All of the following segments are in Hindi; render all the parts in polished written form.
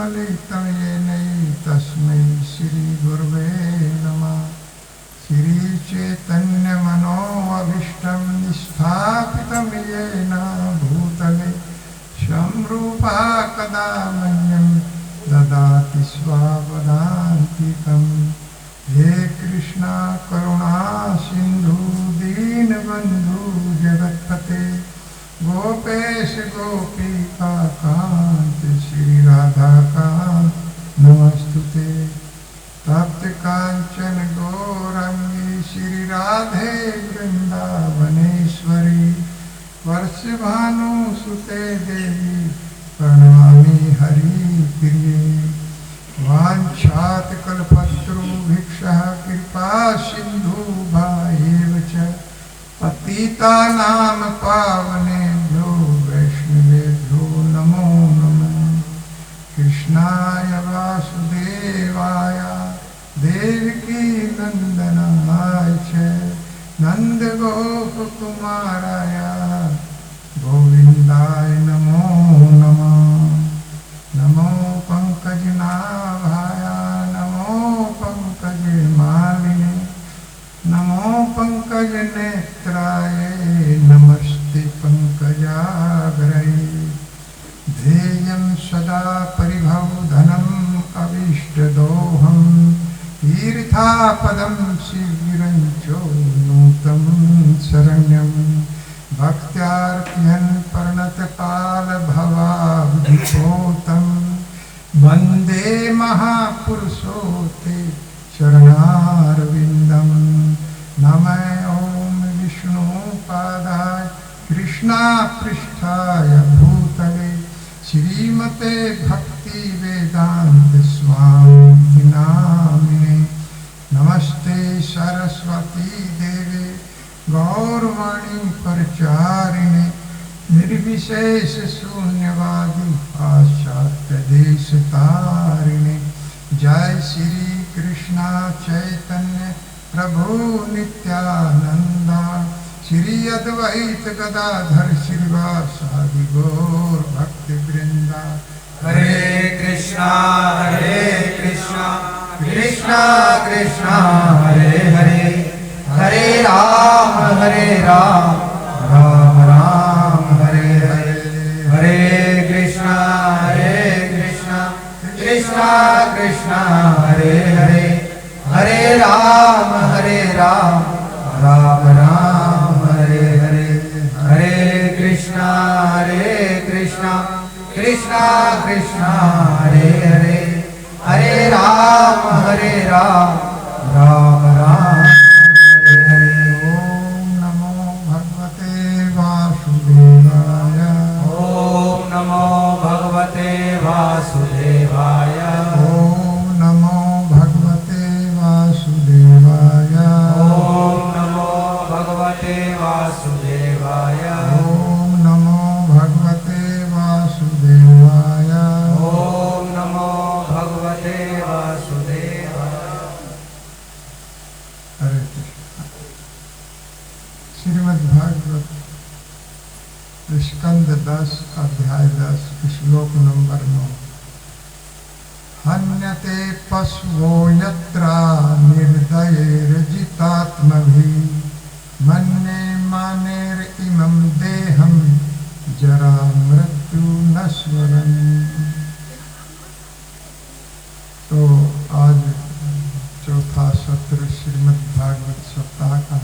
ललितं येनै तस्मै श्रीगुरुवे नमः। श्रीचैतन्यमनोऽभीष्टं स्थापितं येन भूतले स्वं रूपा कदा मह्यं ददाति स्वापदान्तिकम्। हे कृष्णा करुणा सिंधु दीनबंधु जगत्पते गोपेश गोपिका कांत श्री राधा कांत नमस्तुते। तप्त कांचन गौरंगी श्री राधे वृंदावनेश्वरी वर्षभानु सुते देवी प्रणमामि हरिप्रिये। वाञ्छात कल्पतरुभिक्षः कृपा सिन्धुभ्यैव च पतितानां पावनेभ्यो वैष्णवेभ्यो नमो नमः। कृष्णाय वासुदेवाय देवकी नन्दनाय च नन्दगोपकुमाराय गोविन्दाय नमो नमः। नमो पंकजनाभाय नमो पंकजमालिने नमो पंकजनेत्राय नमस्ते पंकजाग्रये। ध्येयं सदा परिभवधनम् अभीष्टदोहं तीर्थापदं शीघ्रं च नूतं शरण्यं। भक्त्यार्तिहन् प्रणतपालभवाब्धिपोतं वन्दे महापुरुषोते शरणारविन्दं। नमः ॐ विष्णुपादाय कृष्णापृष्ठाय भूतले श्रीमते भक्तिवेदान्त स्वामी नामिने। नमस्ते सरस्वती देवे गौरवाणी प्रचारिणे निर्विशेष शून्यवादी पाश्चात्य देश तारिणे। जय श्री कृष्णा चैतन्य प्रभु नित्यानंद श्री अद्वैत गदाधर श्रीवासादि गौर भक्ति वृंदा। हरे कृष्णा कृष्णा कृष्णा हरे हरे हरे राम राम राम हरे हरे। हरे कृष्णा कृष्णा कृष्णा हरे हरे हरे राम राम राम हरे हरे। हरे कृष्णा कृष्णा कृष्णा हरे हरे हरे राम राम राम हरे हरे। ओम नमो भगवते वासुदेवाय। ओम नमो भगवते वासुदेवाय। ओम नमो भगवते वासुदेवाय। ओम नमो भगवते वासुदेवाय। ओम नमो भगवते वासुदेवाय। ओम नमो भगवते वासुदेवाय। हरे कृष्ण। श्रीमद् भागवत स्कंद 10 अध्याय 10 श्लोक नंबर 9। हन्यते पशवो यत्रा निर्दयैर्जितात्मभिः मन्ये मानेरिमं देहं जरा मृत्यु नश्वरम्। तो आज चौथा सत्र श्रीमद् भागवत सप्ताह का,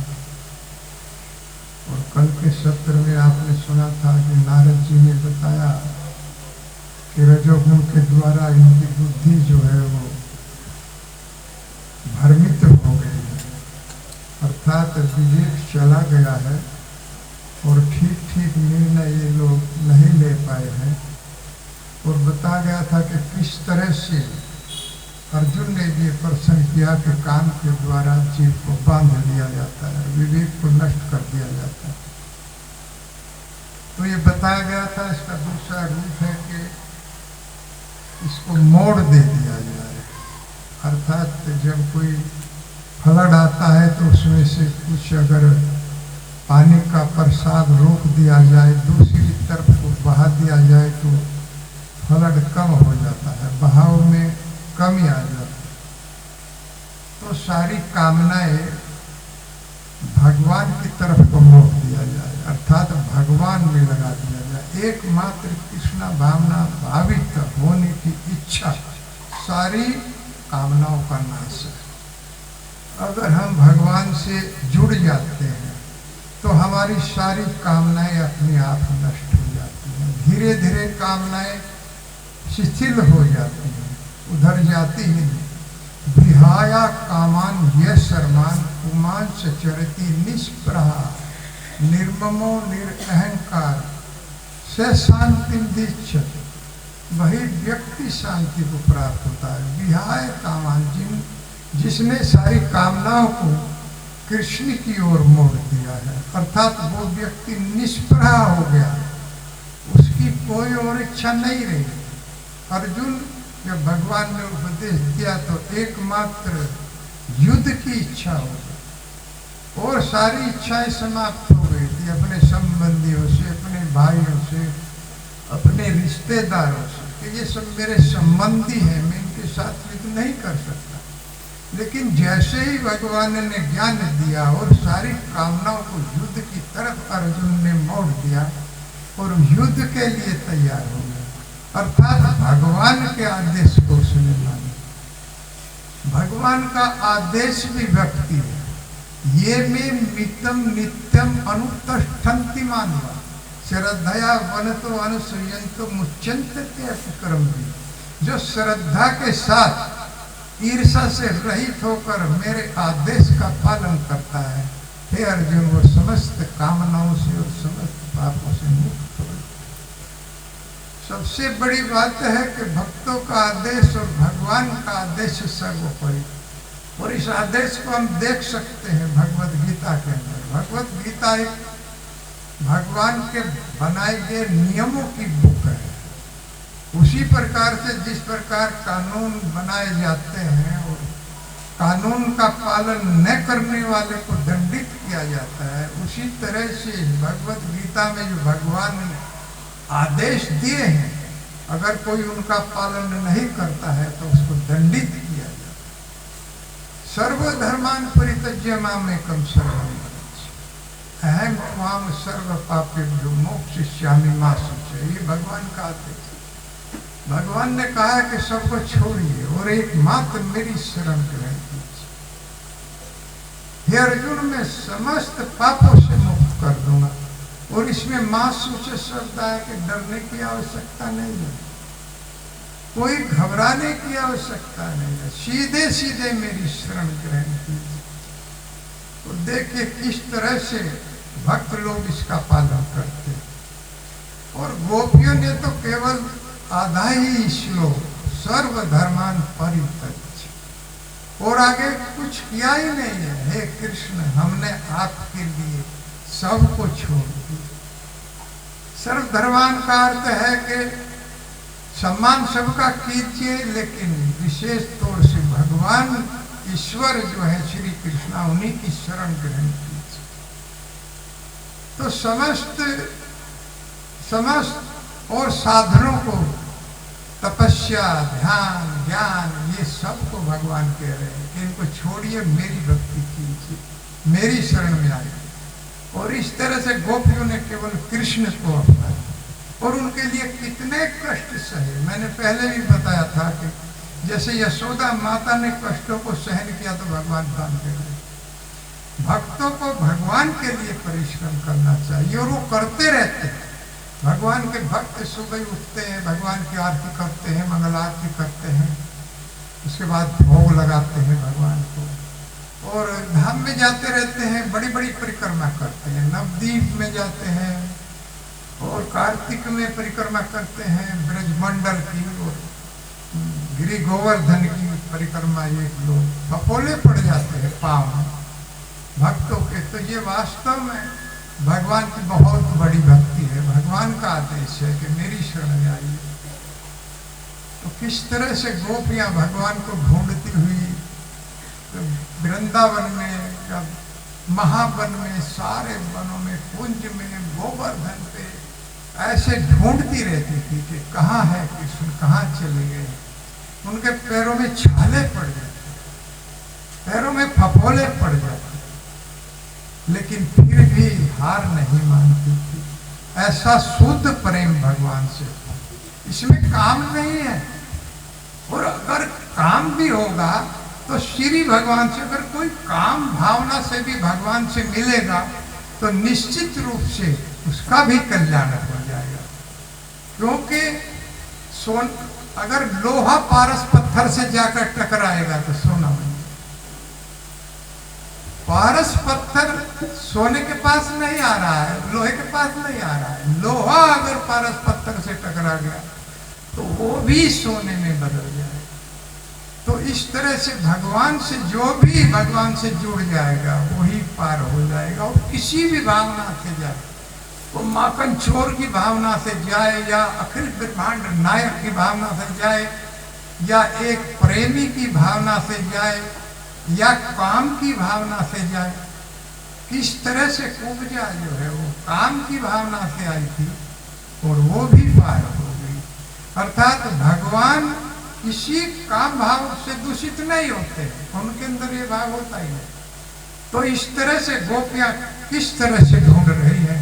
और कल के सत्र में आपने सुना था कि नारद जी ने बताया कि रजोगुण के द्वारा इनकी बुद्धि जो है वो भ्रमित हो गई है, अर्थात विवेक चला गया है और ठीक ठीक निर्णय ये लोग नहीं ले पाए हैं। और बताया गया था कि किस तरह से अर्जुन ने ये प्रश्न किया कि कान के द्वारा जीव को बांध लिया जाता है, विवेक को नष्ट कर दिया जाता है। तो ये बताया गया था इसका दूसरा रूप है कि इसको मोड़ दे दिया जाए, अर्थात जब कोई फ्लड आता है तो उसमें से कुछ अगर पानी का प्रसाद रोक दिया जाए, दूसरी तरफ को बहा दिया जाए तो फ्लड कम हो जाता है, बहाव में कमी आ जाती है। तो सारी कामनाएं भगवान की तरफ को मोड़ दिया जाए, अर्थात भगवान में लगा दिया जाए। एकमात्र कृष्ण भावना भावित होने की इच्छा सारी कामनाओं का नाश है। अगर हम भगवान से जुड़ जाते हैं तो हमारी सारी कामनाएं अपने आप नष्ट हो जाती हैं, धीरे धीरे कामनाएं शिथिल हो जाती हैं, उधर जाती ही नहीं। विहाया कामान ये शर्मान पुमान सचरती निष्प्रहा निर्ममो निरअहंकार से शांति दीक्षित। वही व्यक्ति शांति को प्राप्त होता है। विहाय कामान जिसने सारी कामनाओं को कृष्ण की ओर मोड़ दिया है, अर्थात वो व्यक्ति निष्प्रहा हो गया, उसकी कोई और इच्छा नहीं रही। अर्जुन जब भगवान ने उपदेश दिया तो एकमात्र युद्ध की इच्छा हो गई और सारी इच्छाएं समाप्त हो गई थी, अपने संबंधियों से, अपने भाइयों से, अपने रिश्तेदारों से, कि ये सब मेरे संबंधी हैं, मैं इनके साथ युद्ध नहीं कर सकता। लेकिन जैसे ही भगवान ने ज्ञान दिया और सारी कामनाओं को युद्ध की तरफ अर्जुन ने मोड़ दिया और युद्ध के लिए तैयार हो गया, अर्थात भगवान के आदेश को उसने माना। भगवान का आदेश भी भक्ति है। ये में मितम नित्यम अनुष्ठन्ति मानवा श्रद्धया वनतो अनुसूयन्तो मुच्यन्ते अपक्रम भी। जो श्रद्धा के साथ ईर्षा से रहित होकर मेरे आदेश का पालन करता है, हे अर्जुन, वो समस्त कामनाओं से और समस्त पापों से मुक्त हो। सबसे बड़ी बात है कि भक्तों का आदेश और भगवान का आदेश सर्वोपरि, और इस आदेश को हम देख सकते हैं भगवत गीता के अंदर। भगवत गीता एक भगवान के बनाए गए नियमों की बुक है। उसी प्रकार से जिस प्रकार कानून बनाए जाते हैं और कानून का पालन न करने वाले को दंडित किया जाता है, उसी तरह से भगवत गीता में जो भगवान ने आदेश दिए हैं, अगर कोई उनका पालन नहीं करता है तो उसको दंडित किया जाता है। सर्वधर्मान परित्यज्य मामेकं शरणं व्रज अहम त्वाम सर्व पापेभ्यो मोक्षयिष्यामि मा शुचः। ये भगवान का आदेश। भगवान ने कहा कि सबको छोड़िए और एकमात्र मेरी शरण ग्रहण कीजिए। हे अर्जुन, मैं समस्त पापों से मुक्त कर दूंगा। और इसमें मां सूचे शब्द है कि डरने की आवश्यकता नहीं है, कोई घबराने की आवश्यकता नहीं है, सीधे सीधे मेरी शरण ग्रहण कीजिए। और देखिए किस तरह से भक्त लोग इसका पालन करते हैं। और गोपियों ने तो केवल आधा ही श्लोक सर्वधर्मान परित्यज्य, और आगे कुछ किया ही नहीं है। हे कृष्ण, हमने आपके लिए सबको छोड़ दिया। सर्वधर्मान का अर्थ है कि सम्मान सबका कीजिए, लेकिन विशेष तौर से भगवान ईश्वर जो है श्री कृष्ण, उन्हीं की शरण ग्रहण कीजिए। तो समस्त और साधनों को, तपस्या, ध्यान, ज्ञान, ये सब को भगवान कह रहे हैं कि इनको छोड़िए, मेरी भक्ति कीजिए, मेरी शरण में आइए। और इस तरह से गोपियों ने केवल कृष्ण को अपनाया और उनके लिए कितने कष्ट सहे। मैंने पहले भी बताया था कि जैसे यशोदा माता ने कष्टों को सहन किया तो भगवान काम कर रहे। भक्तों को भगवान के लिए परिश्रम करना चाहिए और वो करते रहते हैं। भगवान के भक्त सुबह उठते हैं, भगवान की आरती करते हैं, मंगल आरती करते हैं, उसके बाद भोग लगाते हैं भगवान को, और धाम में जाते रहते हैं, बड़ी बड़ी परिक्रमा करते हैं। नवदीप में जाते हैं और कार्तिक में परिक्रमा करते हैं, ब्रजमंडल की और गिरि गोवर्धन की परिक्रमा। ये लोग फपोले पड़ जाते हैं पाँव भक्तों के। तो ये वास्तव में भगवान की बहुत बड़ी भक्ति है। भगवान का आदेश है कि मेरी शरण में आइए। तो किस तरह से गोपियां भगवान को ढूंढती हुई तो वृंदावन में या महावन में, सारे वनों में, कुंज में, गोवर्धन पे ऐसे ढूंढती रहती थी कि कहाँ है कृष्ण, कहाँ चले गए। उनके पैरों में छाले पड़ जाते, पैरों में फफोले पड़ जाते, लेकिन फिर भी हार नहीं मानती थी। ऐसा शुद्ध प्रेम भगवान से, इसमें काम नहीं है। और अगर काम भी होगा तो श्री भगवान से, अगर कोई काम भावना से भी भगवान से मिलेगा तो निश्चित रूप से उसका भी कल्याण हो जाएगा। क्योंकि अगर लोहा पारस पत्थर से जाकर टकराएगा तो सोना बन जाएगा। पारस पत्थर सोने के पास नहीं आ रहा है, लोहे के पास नहीं आ रहा है। लोहा अगर पारस पत्थर से टकरा गया तो वो भी सोने में बदल जाएगा। तो इस तरह से भगवान से, जो भी भगवान से जुड़ जाएगा वही पार हो जाएगा। और किसी भी भावना से जाए, वो माखन चोर की भावना से जाए, या अखिल ब्रह्मांड नायक की भावना से जाए, या एक प्रेमी की भावना से जाए, या काम की भावना से जाए, किस तरह से कुब्जा जो है वो काम की भावना से आई थी और वो भी पार हो गई। अर्थात भगवान किसी काम भाव से दूषित नहीं होते, उनके अंदर ये भाव होता ही है। तो इस तरह से गोपियां किस तरह से ढूंढ रही है,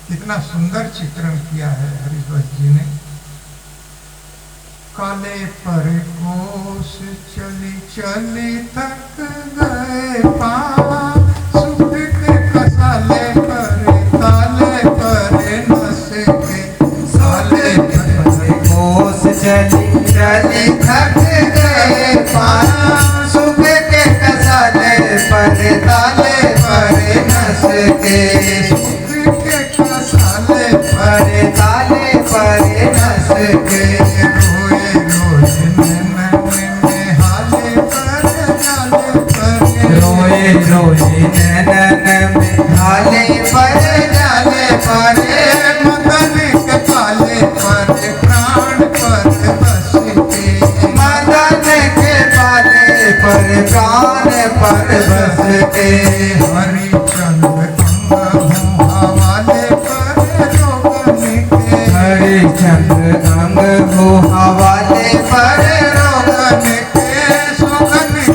कितना सुंदर चित्रण किया है हरिवंश जी ने। काले पर कोस चली चली थक गए पाँव, सुख के कसाले पर ताले पर नस के, साले पर कोस चली चली थक गए पाँव, सुख के कसाले पर ताले पर नस के, सुख के कसाले पर ताले पर नस के, रोए रोए नैनन में हाले पर जाले पर, मदन के पाले पर प्राण पर बस के, मदन के पाले पर प्राण पर बस के, हरिचंद्र अंग हो हवाले पर रोगन के, हरिचंद्र अंग हो हवाले पर, रोगन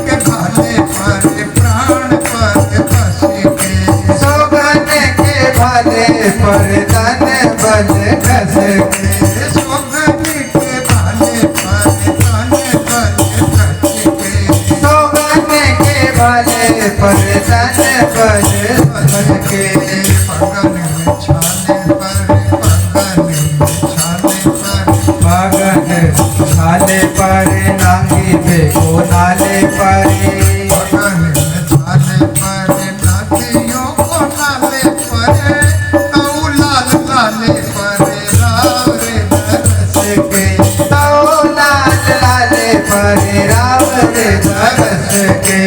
के भाले पर प्राण पर बस के, सोगन के भाले पर तन बल कस के, सोगन के भाले पर तन बल कस के, सोगन के भाले पर तन बल कस के, पगन में छाले पर, पगन छाले पर नांगी बेको नाले पर, पगन में छाले पर नाथियों को नाले पर, तऊ लाल लाले पर राव रे दरस के, तो लाल लाले पर राव रे दरस के,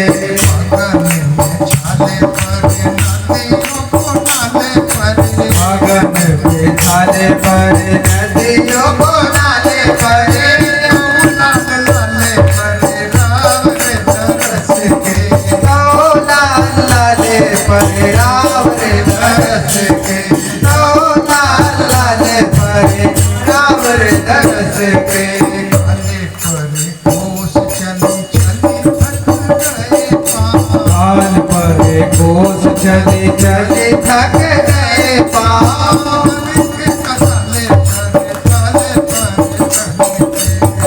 पगन में छाले पर नाथियों को नाले पर, पगन के छाले पर नदियों को नाले पर, तऊ लाल लाले पर राव रे दरस के, तो लाल लाले पर राव रे दरस के, तो लाल लाले पर राव रे दरस के, काले पर कोस चली चली थक गए पाँव, काल पर कोस चली चली थक गए पाँव, के कसाले पर ताले पर चढ़ के,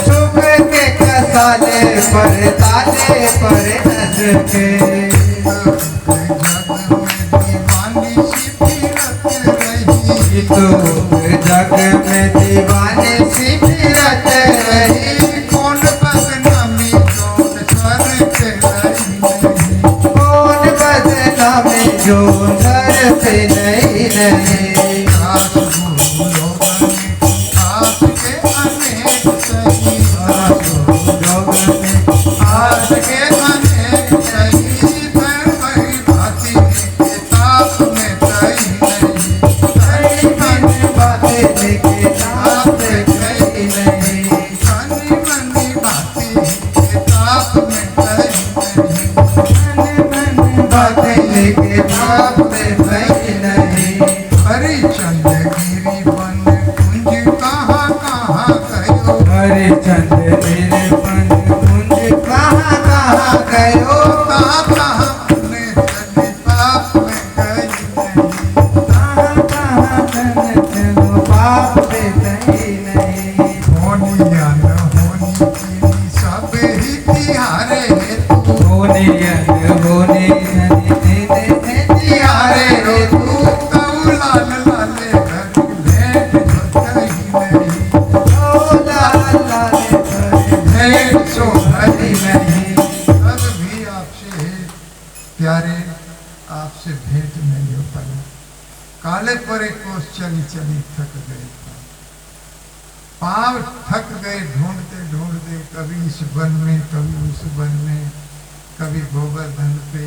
सुख के कसाले पर ताले पर नस के, जग में दीवानी सी फिरत रही, तो जग में दीवाने सी फिरत रही, कौन बदनामी जो सर पे नहीं कौन बदनामी जो सर पे नहीं रही, आस भूलो आस के अनेक सही, आस के अनेक सही, पर वही भांति के ताप में कहीं नहीं, कई मन बातें लेके नाम गई नहीं, कनी मनी भांति के ताप में कहीं नहीं, मन बातें लेके नाम गई नहीं, हरिचंद्र गिरी काले परे कोस चली चली थक गए, पांव थक गए ढूंढते ढूंढते, कभी इस वन में कभी उस वन में, कभी गोवर्धन पे,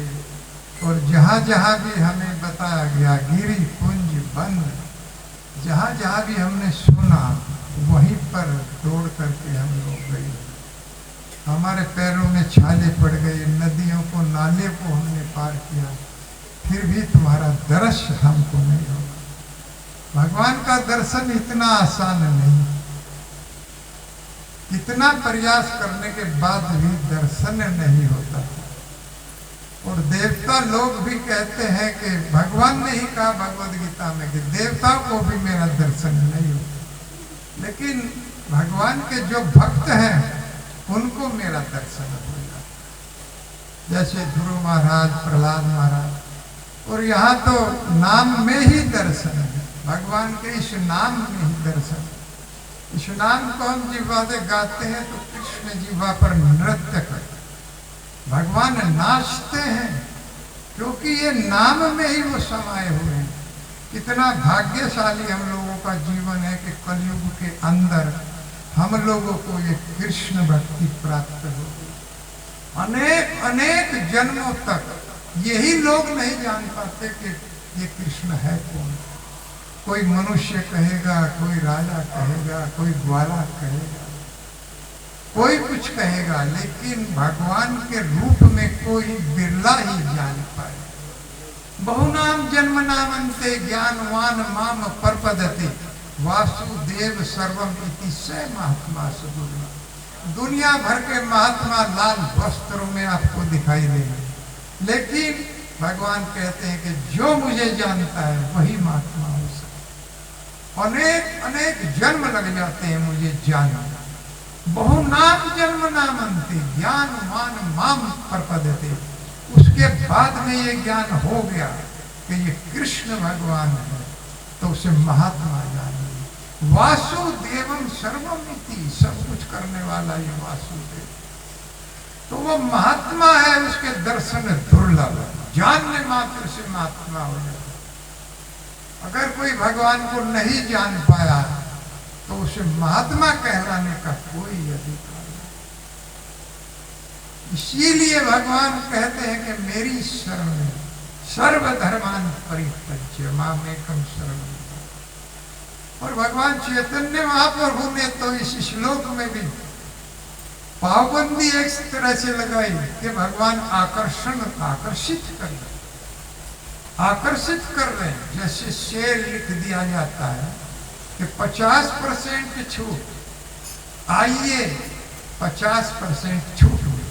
और जहाँ जहाँ भी हमें बताया गया गिरी पुंज वन, जहाँ जहाँ भी हमने सुना वहीं पर दौड़ करके हम लोग गए। हमारे पैरों में छाले पड़ गए, नदियों को नाले को हमने पार किया, फिर भी तुम्हारा दर्शन हमको नहीं होगा। भगवान का दर्शन इतना आसान नहीं, इतना प्रयास करने के बाद भी दर्शन नहीं होता। और देवता लोग भी कहते हैं कि भगवान ने ही कहा भगवद गीता में कि देवताओं को भी मेरा दर्शन नहीं होता, लेकिन भगवान के जो भक्त हैं उनको मेरा दर्शन हो जाता, जैसे ध्रुव महाराज, प्रहलाद महाराज। और यहाँ तो नाम में ही दर्शन है, भगवान के इस नाम में ही दर्शन है। इस नाम को हम जिह्वा से गाते हैं तो कृष्ण जिह्वा पर नृत्य करते, भगवान नाचते हैं, क्योंकि ये नाम में ही वो समाये हुए हैं। कितना भाग्यशाली हम लोगों का जीवन है कि कलयुग के अंदर हम लोगों को ये कृष्ण भक्ति प्राप्त हो गई। अनेक अनेक जन्मों तक यही लोग नहीं जान पाते कि ये कृष्ण है कौन। कोई मनुष्य कहेगा, कोई राजा कहेगा, कोई ग्वाला कहेगा, कोई कुछ कहेगा, लेकिन भगवान के रूप में कोई बिरला ही जान पाए। बहुनाम जन्म नामंते ज्ञानवान माम परपदते, वासुदेव सर्वम इति स महात्मा सुदुर्लभ। दुनिया भर के महात्मा लाल वस्त्रों में आपको दिखाई देंगे, लेकिन भगवान कहते हैं कि जो मुझे जानता है वही महात्मा हो सकता। अनेक अनेक जन्म लग जाते हैं मुझे जानना। बहुनाम जन्म नामंते ज्ञानवान माम परपदते, उसके बाद में ये ज्ञान हो गया कि ये कृष्ण भगवान है, तो उसे महात्मा जान। वासुदेवम सर्वमिति, सब कुछ करने वाला ये वासुदेव, तो वो महात्मा है, उसके दर्शन दुर्लभ है, जानने मात्र से महात्मा हो जाता। अगर कोई भगवान को नहीं जान पाया तो उसे महात्मा कहलाने का कोई अधिकार नहीं। इसीलिए भगवान कहते हैं कि मेरी शरण में सर्वधर्मान परित्यज्य मामेकम शरणं। और भगवान चैतन्य महाप्रभु ने तो इस श्लोक में भी पाबंदी एक तरह से लगाई कि भगवान आकर्षित कर रहे, आकर्षित कर रहे हैं। जैसे शेर लिख दिया जाता है कि 50% छूट, आइए 50% छूट हुई,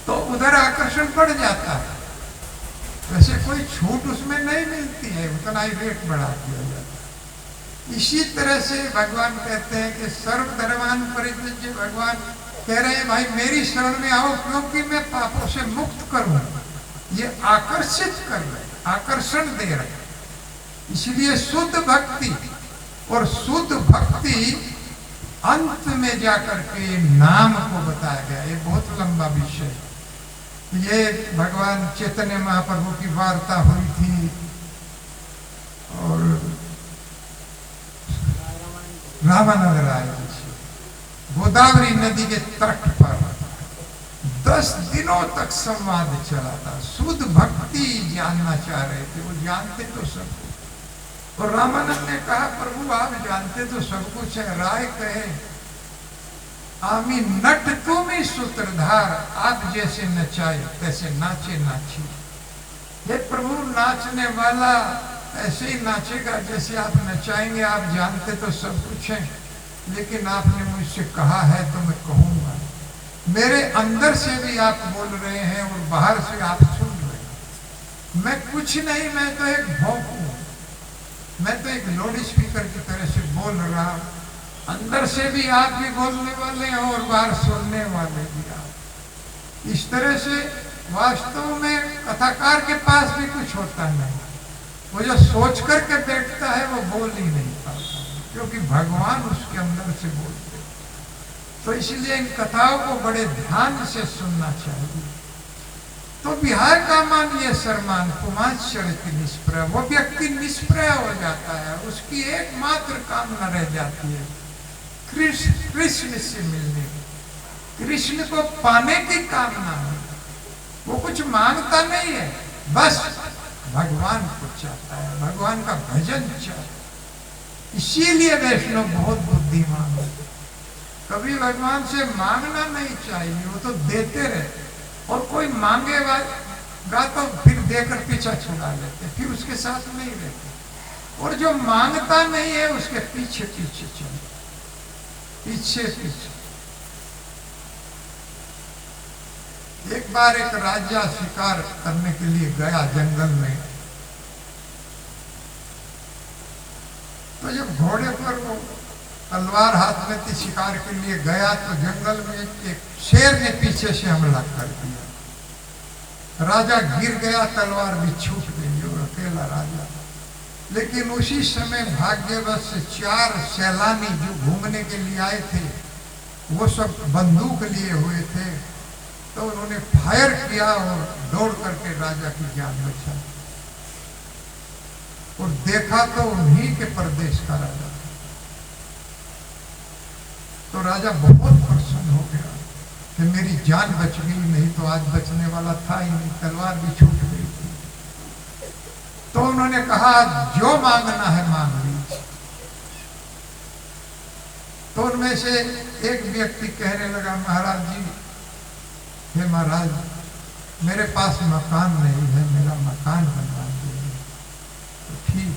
तो उधर आकर्षण बढ़ जाता है। वैसे कोई छूट उसमें नहीं मिलती है, उतना ही रेट बढ़ा दिया जाता है। इसी तरह से भगवान कहते हैं कि सर्वधर्मान परित्यज्य, भगवान कह रहे हैं भाई मेरी शरण में आओ, क्योंकि मैं पापों से मुक्त करूं। ये आकर्षित कर रहे, आकर्षण दे रहे। इसलिए शुद्ध भक्ति, और शुद्ध भक्ति अंत में जाकर के नाम को बताया गया। ये बहुत लंबा विषय। ये भगवान चैतन्य महाप्रभु की वार्ता हुई थी, और रामानंद राय जी से गोदावरी नदी के तट पर 10 दिनों तक संवाद चला था। शुद्ध भक्ति जानना चाह रहे थे, वो जानते तो सब कुछ। और रामानंद ने कहा प्रभु आप जानते तो सब कुछ है। राय कहे आमी नट तुम ही सूत्रधार, आप जैसे नचाए तैसे नाचे नाची। हे प्रभु नाचने वाला ऐसे ही नाचेगा जैसे आप नचाएंगे। आप जानते तो सब कुछ है, लेकिन आपने मुझसे कहा है तो मैं कहूंगा। मेरे अंदर से भी आप बोल रहे हैं और बाहर से आप सुन रहे हैं। मैं कुछ नहीं, मैं तो एक भोंक हूं, मैं तो एक लाउड स्पीकर की तरह से बोल रहा हूं। अंदर से भी आप भी बोलने वाले हैं और बाहर सुनने वाले भी आप। इस तरह से वास्तव में कथाकार के पास भी कुछ होता नहीं। वो जो सोच करके बैठता है वो बोल ही नहीं पाता, क्योंकि भगवान उसके अंदर से बोलते। तो इसलिए इन कथाओं को बड़े ध्यान से सुनना चाहिए। तो विहाय का मान ये सरमान पुमांस चरित निष्प्रय, वो व्यक्ति निष्प्रय हो जाता है, उसकी एकमात्र कामना रह जाती है कृष्ण से मिलने की, कृष्ण को पाने की कामना है। वो कुछ मांगता नहीं है, बस भगवान को चाहता है, भगवान का भजन चाहता है। इसीलिए वैष्णव बहुत बुद्धिमान है। कभी भगवान से मांगना नहीं चाहिए, वो तो देते रहे, और कोई मांगेगा तो फिर देकर पीछा छुड़ा लेते, फिर उसके साथ नहीं रहते। और जो मांगता नहीं है उसके पीछे पीछे चले, पीछे पीछे। एक बार एक राजा शिकार करने के लिए गया जंगल में, तो जब घोड़े पर वो तलवार हाथ में थी शिकार के लिए गया, तो जंगल में एक शेर ने पीछे से हमला कर दिया। राजा गिर गया, तलवार भी छूट गई और अकेला राजा। लेकिन उसी समय भाग्यवश 4 सैलानी जो घूमने के लिए आए थे, वो सब बंदूक लिए हुए थे, तो उन्होंने फायर किया और दौड़ करके राजा की जान बचाई। और देखा तो उन्हीं के प्रदेश का राजा, तो राजा बहुत प्रसन्न हो गया कि मेरी जान बच गई, नहीं तो आज बचने वाला था ही नहीं, तलवार भी छूट गई थी। तो उन्होंने कहा जो मांगना है मांग लीजिए। तो उनमें से एक व्यक्ति कहने लगा, महाराज जी, हे महाराज, मेरे पास मकान नहीं है, मेरा मकान बनवा दीजिए। तो ठीक।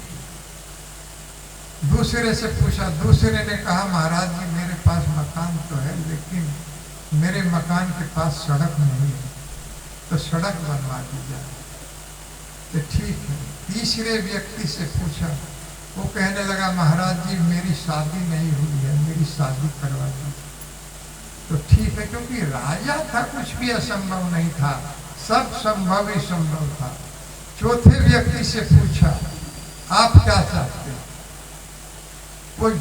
दूसरे से पूछा, दूसरे ने कहा, महाराज जी, मेरे पास मकान तो है, लेकिन मेरे मकान के पास सड़क नहीं है, तो सड़क बनवा दीजिए। तो ठीक है। तीसरे व्यक्ति से पूछा, वो कहने लगा, महाराज जी, मेरी शादी नहीं हुई है, मेरी शादी करवा दीजिए। तो ठीक है, क्योंकि राजा था, कुछ भी असंभव नहीं था, सब संभव ही संभव था। चौथे व्यक्ति से पूछा, आप क्या चाहते हैं? कोई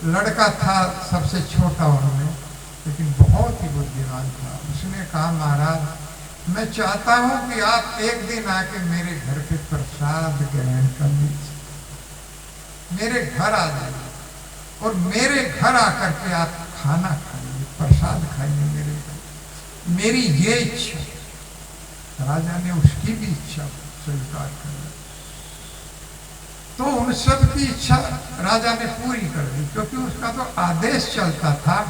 लड़का था सबसे छोटा उनमें, लेकिन बहुत ही बुद्धिमान था। उसने कहा, महाराज, मैं चाहता हूं कि आप एक दिन आके मेरे घर पे प्रसाद ग्रहण कर लीजिए, मेरे घर आ जाइए और मेरे घर आकर के आप खाना खाइए, प्रसाद खाइए मेरे घर। मेरी ये इच्छा। राजा ने उसकी भी इच्छा स्वीकार कर ली। तो उन सब की इच्छा राजा ने पूरी कर दी, क्योंकि उसका तो आदेश चलता था।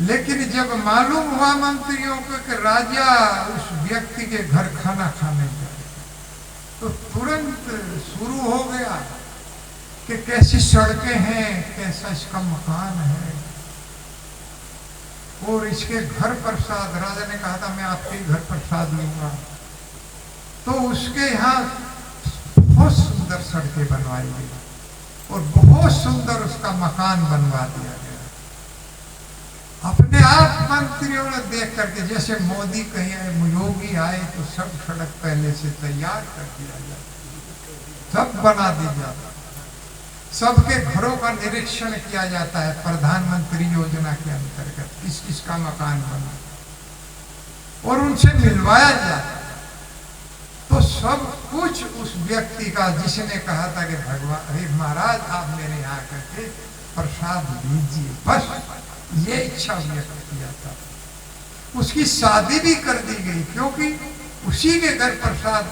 लेकिन जब मालूम हुआ मंत्रियों को कि राजा उस व्यक्ति के घर खाना खाने जाए, तो तुरंत शुरू हो गया कि कैसी सड़कें हैं, कैसा इसका मकान है, और इसके घर प्रसाद। राजा ने कहा था, मैं आपके घर प्रसाद लूंगा। तो उसके यहाँ बहुत सुंदर सड़कें बनवाई गई और बहुत सुंदर उसका मकान बनवा दिया गया। अपने आप मंत्रियों ने देख करके, जैसे मोदी कहीं आए, योगी आए, तो सब सड़क पहले से तैयार कर दिया जाता, सब बना दी जाता, सबके घरों का निरीक्षण किया जाता है प्रधानमंत्री योजना के अंतर्गत, किस किस का मकान बना, और उनसे मिलवाया जाता। तो सब कुछ उस व्यक्ति का, जिसने कहा था कि भगवान, अरे महाराज, आप मेरे यहाँ करके प्रसाद लीजिए, बस ये इच्छा व्यक्त किया था। उसकी शादी भी कर दी गई, क्योंकि उसी के घर प्रसाद,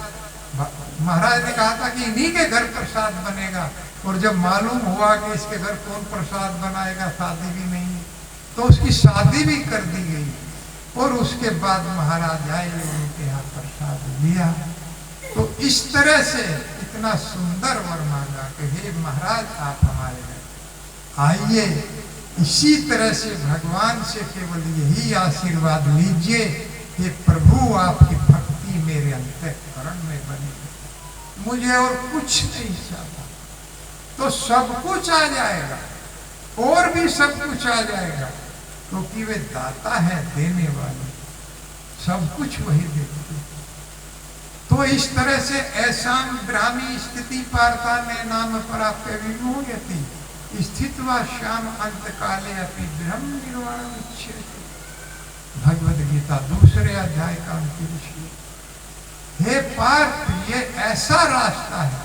महाराज ने कहा था कि इन्हीं के घर प्रसाद बनेगा, और जब मालूम हुआ कि इसके घर कौन प्रसाद बनाएगा, शादी भी नहीं, तो उसकी शादी भी कर दी गई। और उसके बाद महाराज आए, उनके यहाँ प्रसाद लिया। तो इस तरह से इतना सुंदर वर मांगा कि हे महाराज, आप हमारे घर आइए। इसी तरह से भगवान से केवल यही आशीर्वाद लीजिए कि प्रभु, आपकी भक्ति मेरे अंतःकरण में बनी, मुझे और कुछ नहीं चाहता, तो सब कुछ आ जाएगा, और भी सब कुछ आ जाएगा, क्योंकि वे दाता है, देने वाले, सब कुछ वही देते। तो इस तरह से ऐसा ब्राह्मी स्थिति पार्था ने नाम प्राप्य विमोहयति स्थित्वा श्याम अंत काले अपि ब्रह्म निर्वाणम इच्छति। भगवद गीता दूसरे अध्याय का अंतिम श्लोक। हे पार्थ, ये ऐसा रास्ता है,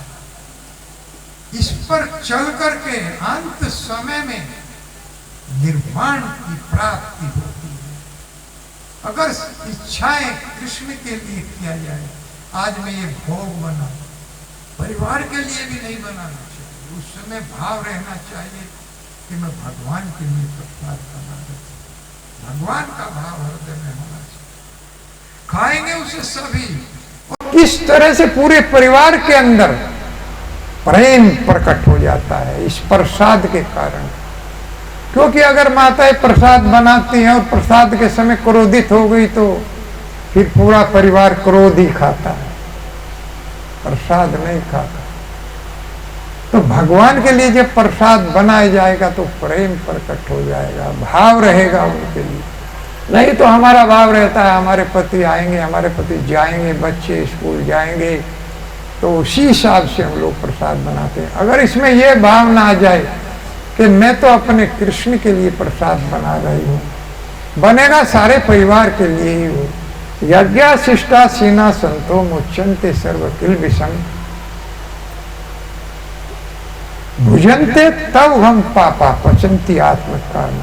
इस पर चल करके अंत समय में निर्वाण की प्राप्ति होती है। अगर इच्छाएं कृष्ण के लिए किया जाए, आज मैं ये भोग बना, परिवार के लिए भी नहीं बनाना चाहिए। उस समय भाव रहना चाहिए कि मैं भगवान के लिए प्रसाद बना रहा हूं, भगवान का भाव हृदय में होना चाहिए। खाएंगे उसे सभी। किस तरह से पूरे परिवार के अंदर प्रेम प्रकट हो जाता है इस प्रसाद के कारण। क्योंकि अगर माताएं प्रसाद बनाती हैं और प्रसाद के समय क्रोधित हो गई तो फिर पूरा परिवार क्रोध ही खाता है, प्रसाद नहीं खाता। तो भगवान के लिए जब प्रसाद बनाया जाएगा तो प्रेम प्रकट हो जाएगा, भाव रहेगा उनके लिए। नहीं तो हमारा भाव रहता है हमारे पति आएंगे, हमारे पति जाएंगे, बच्चे स्कूल जाएंगे, तो उसी हिसाब से हम लोग प्रसाद बनाते हैं। अगर इसमें यह भाव ना आ जाए कि मैं तो अपने कृष्ण के लिए प्रसाद बना रही हूँ, बनेगा सारे परिवार के लिए ही हो। यज्ञा शिष्टा सीना संतो मुच्यन्ते सर्व किल विषम भुजन्ते तब हम पापा पचन्ति आत्मकाम।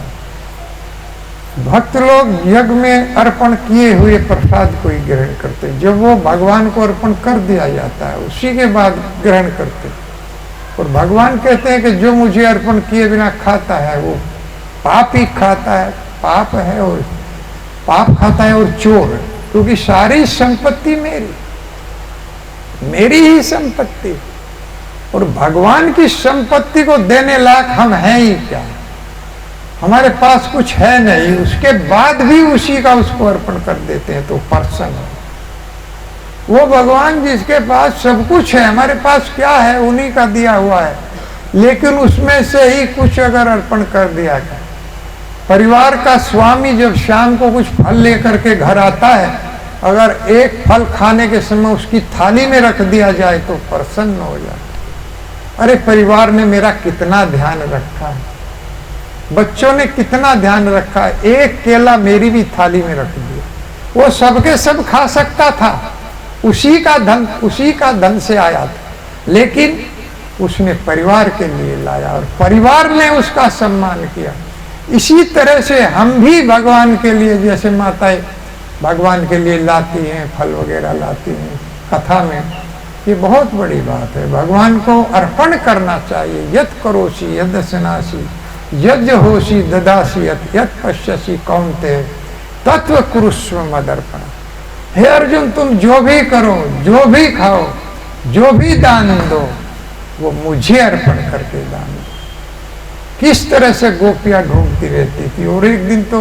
भक्त लोग यज्ञ में अर्पण किए हुए प्रसाद को ही ग्रहण करते, जब वो भगवान को अर्पण कर दिया जाता है उसी के बाद ग्रहण करते। और भगवान कहते हैं कि जो मुझे अर्पण किए बिना खाता है वो पाप ही खाता है, पाप है और पाप खाता है और चोर। क्योंकि सारी संपत्ति मेरी ही संपत्ति, और भगवान की संपत्ति को देने लायक हम हैं ही क्या? हमारे पास कुछ है नहीं, उसके बाद भी उसी का उसको अर्पण कर देते हैं तो प्रसन्न है वो भगवान जिसके पास सब कुछ है। हमारे पास क्या है? उन्हीं का दिया हुआ है, लेकिन उसमें से ही कुछ अगर अर्पण कर दिया जाए। परिवार का स्वामी जब शाम को कुछ फल लेकर के घर आता है, अगर एक फल खाने के समय उसकी थाली में रख दिया जाए तो प्रसन्न हो जाता है। अरे परिवार ने मेरा कितना ध्यान रखा है, बच्चों ने कितना ध्यान रखा है, एक केला मेरी भी थाली में रख दिया। वो सबके सब खा सकता था, उसी का धन से आया था, लेकिन उसने परिवार के लिए लाया और परिवार ने उसका सम्मान किया। इसी तरह से हम भी भगवान के लिए, जैसे माताएं भगवान के लिए लाती हैं, फल वगैरह लाती हैं कथा में, ये बहुत बड़ी बात है। भगवान को अर्पण करना चाहिए। यत् करोषि यदस्नासि यज्ञ होषि ददासि यत् पश्यसि कौन्तेय तत्व कुरुष्व मदर्पण। हे अर्जुन, तुम जो भी करो, जो भी खाओ, जो भी दान दो, वो मुझे अर्पण करके दान दो। किस तरह से गोपियां ढूंढती रहती थी। और एक दिन तो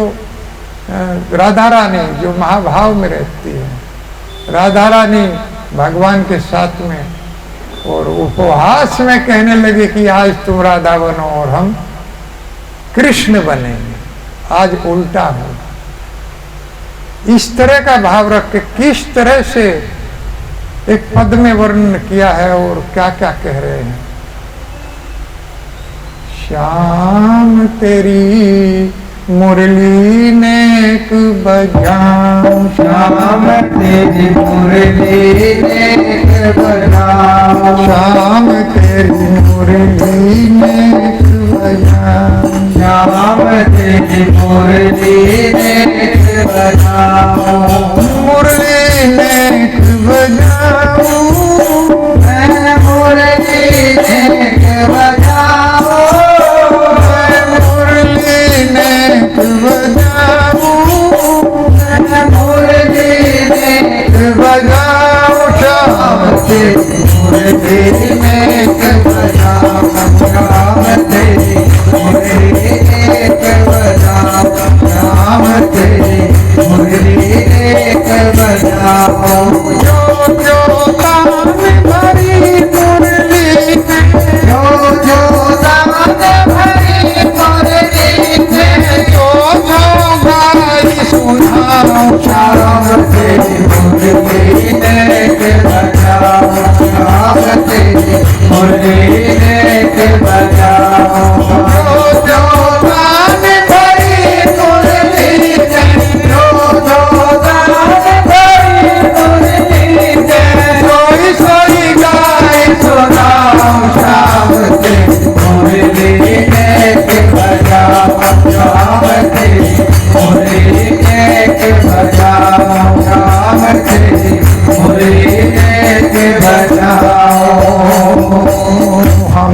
राधा रानी जो महाभाव में रहती है, राधा रानी भगवान के साथ में और उपहास में कहने लगे कि आज तुम राधा बनो और हम कृष्ण बनेंगे। आज उल्टा हो। इस तरह का भाव रख के किस तरह से एक पद में वर्णन किया है और क्या क्या कह रहे हैं। श्याम तेरी मुरली नेक बजाऊं, श्याम तेरी मुरली नेक बजाऊं, श्याम तेरी मुरली नेक बजाऊं, श्याम तेरी मुरली नेक बजाऊं, मुरली नेक बजाऊं, मैं मुरली नेक बजाऊं, मैं मुरली नेक बजाऊं, मैं मुरली नेक बजाऊं। श्याम तेरी मुरली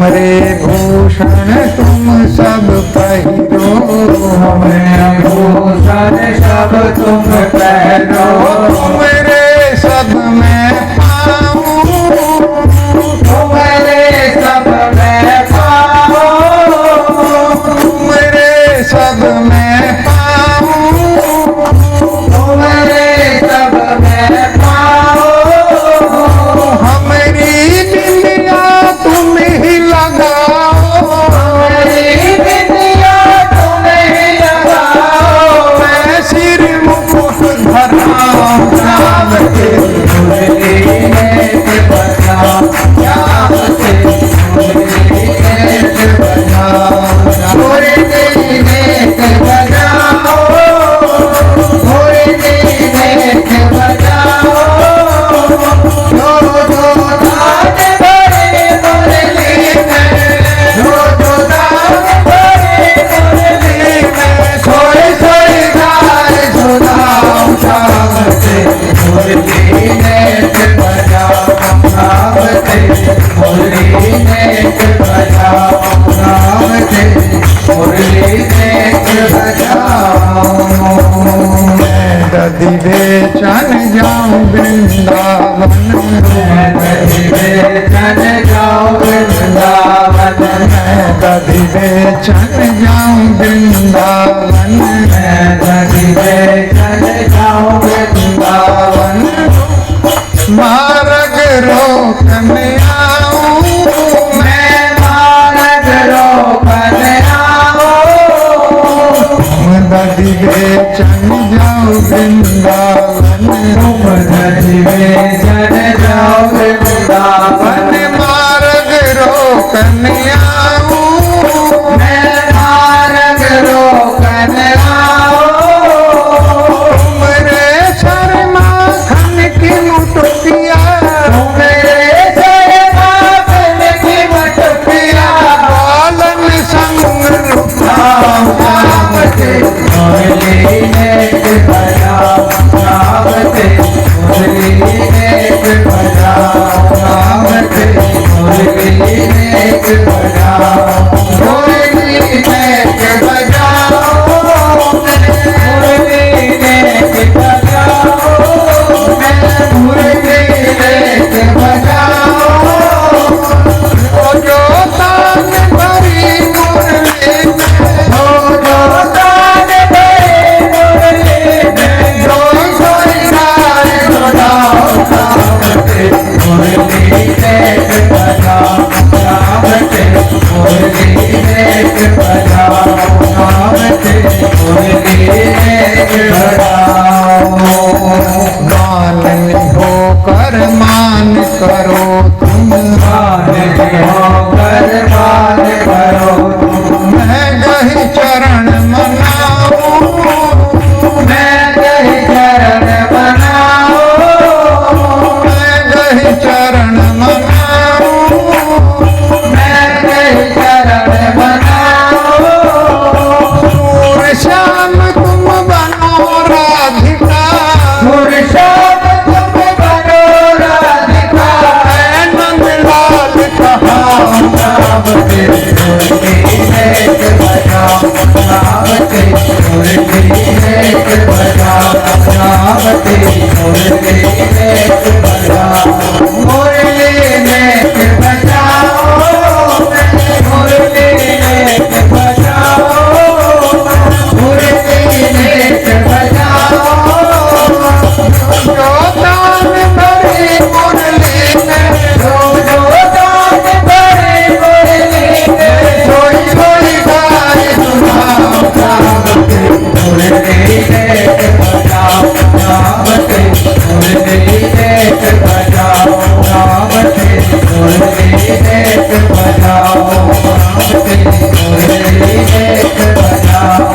हमारे भूषण तुम सब पहिरो, हमें भूषण सब तुम पहनो, तुम्हारे सब में पाऊं, तुम्हारे सब में पाओ, तुम्हारे सब में पाऊं, तुम्हारे सब में पाओ, हमारी बिंदिया तुम ही लगाओ, हमारी बिंदिया तुम ही लगाओ, मैं सिर मुकुट धराऊं नाम के, मुरली नेत बजाओ, श्याम से मुरली नेत बजाओ, मुरली नेत बजाओ, मुरली नेत बजाओ, जो जो दान भरे मुरली में, जो जो दान भरे मुरली में, सोई सोई गाय सुनाओ शाम से, मुरली नेत बजाओ शाम से, मुरली नेत बजाओ शाम से, मुरली नेत बजाओ। मैं दधि बेचन जाऊं वृंदावन, मैं दधि बेचन जाऊं वृंदावन, मैं दधि बेचन जाऊं वृंदावन, मैं दधि बेचन जाऊं वृंदावन, मार्ग रोकन आऊं, मैं मार्ग रोकन आऊं, दधि बेचन जाऊं वृंदावन, तुम दधि बेचन जाओ वृंदावन, मार्ग रोकन आऊं, मैं मार्ग रोकन आऊं, तुमरे सर माखन की मुठिया, मेरे सर माखन की मटकिया, बालन संग राम राम से मुरली नेत बजाओ, राम से मुरली नेत बजाओ, राम से मुरली नेत बजाओ, मुरली नेत बजाओ, मुरली नेत बजाओ, मुरली नेत बजाओ, जो तान भरी मुरली में, हो जो दान भरे मुरली में, जो सोई गाय सुनाओ शाम से, मुरली नेत बजाओ शाम से, मुरली नेत बजाओ शाम से, मुरली नेत बजाओ। मान होकर मान करो तुम, मान होकर मान करो तुम, मैं गही चरण मनाऊं, मैं कही चरण बनाओ, मैं गही चरण मनाऊं, मैं कही चरण बनाओ, सूर श्याम तुम बनो राधिका, मुर्शाद तुम बनो राधिका, नंद लाल कहाऊं, राम के मुरली नेत बजाओ, राम के मुरली नेत बजाओ, राम के मुरली नेत बजाओ, मुरली नेत बजाओ, मुरली नेत बजाओ, मुरली नेत बजाओ, जो तान भरी मुरली में, जो जो दान भरे मुरली में, सोई सोई गाय सुनाओ, राम के मुरली नेत बजाओ, राम के मुरली नेत बजाओ, राम के मुरली नेत बजाओ, राम के मुरली नेत बजाओ,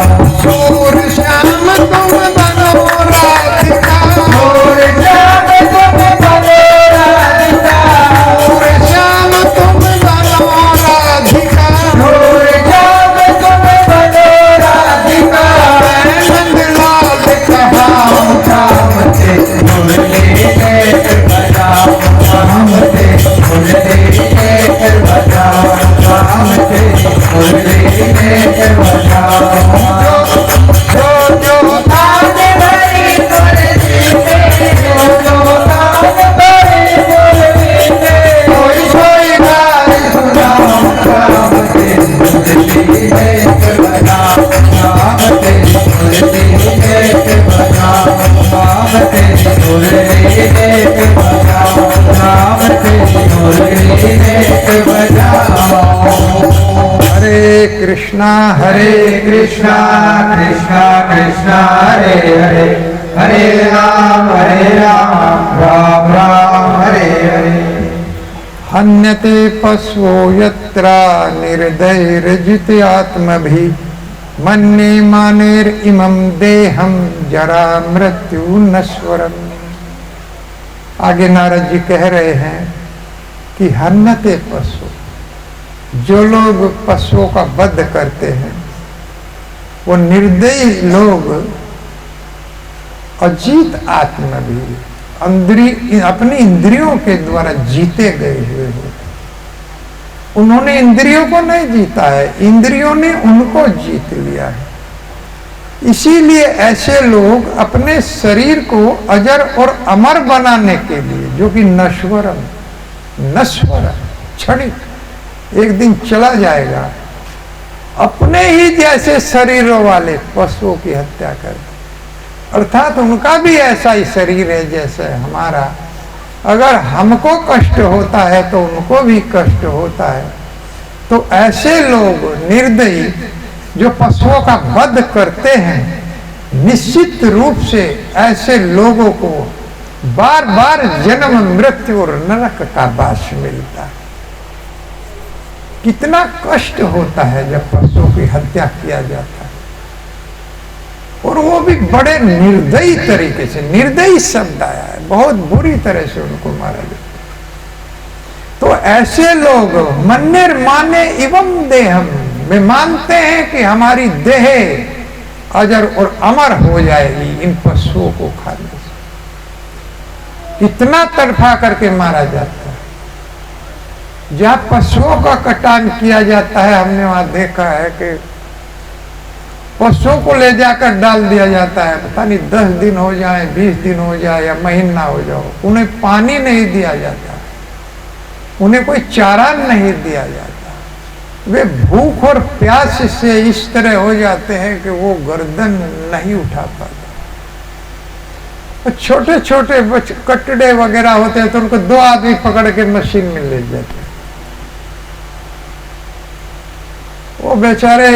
सूर श्याम तुम बनो राधिका, मुर्शाद तुम बनो राधिका, सूर श्याम तुम बनो राधिका, मुर्शाद तुम बनो राधिका, नंद लाल कहाऊं, राम से मुरली नेत बजाओ, राम से मुरली नेत बजाओ, कृष्णा कृष्णा कृष्णा कृष्णा हरे हरे हरे राम राम राम हरे हरे। हन्यते पशवो यत्रा निर्दयैर्जित आत्मभि मन्ये मानेर इमं देहम जरा मृत्यु नश्वरम। आगे नारद जी कह रहे हैं कि हन्यते पशु, जो लोग पशुओं का वध करते हैं वो निर्दयी लोग अजीत आत्मा भी अपनी इंद्रियों के द्वारा जीते गए हुए होते। उन्होंने इंद्रियों को नहीं जीता है, इंद्रियों ने उनको जीत लिया है। इसीलिए ऐसे लोग अपने शरीर को अजर और अमर बनाने के लिए, जो कि नश्वरम क्षणिक एक दिन चला जाएगा, अपने ही जैसे शरीरों वाले पशुओं की हत्या करते, अर्थात उनका भी ऐसा ही शरीर है जैसे हमारा। अगर हमको कष्ट होता है तो उनको भी कष्ट होता है। तो ऐसे लोग निर्दयी जो पशुओं का वध करते हैं, निश्चित रूप से ऐसे लोगों को बार बार जन्म मृत्यु और नरक का वास मिलता है। कितना कष्ट होता है जब पशुओं की हत्या किया जाता है, और वो भी बड़े निर्दयी तरीके से। निर्दयी शब्द आया है, बहुत बुरी तरह से उनको मारा जाता है। तो ऐसे लोग मन्निर माने एवं देहम में मानते हैं कि हमारी देह अजर और अमर हो जाएगी इन पशुओं को खाने से। कितना तड़फा करके मारा जाता है। जहां पशुओं का कटान किया जाता है, हमने वहां देखा है कि पशुओं को ले जाकर डाल दिया जाता है। पता नहीं 10 दिन हो जाए, 20 दिन हो जाए या महीना हो जाओ, उन्हें पानी नहीं दिया जाता, उन्हें कोई चारा नहीं दिया जाता। वे भूख और प्यास से इस तरह हो जाते हैं कि वो गर्दन नहीं उठा पाते। छोटे छोटे कटड़े वगैरह होते हैं तो उनको 2 आदमी पकड़ के मशीन में ले जाते हैं। वो बेचारे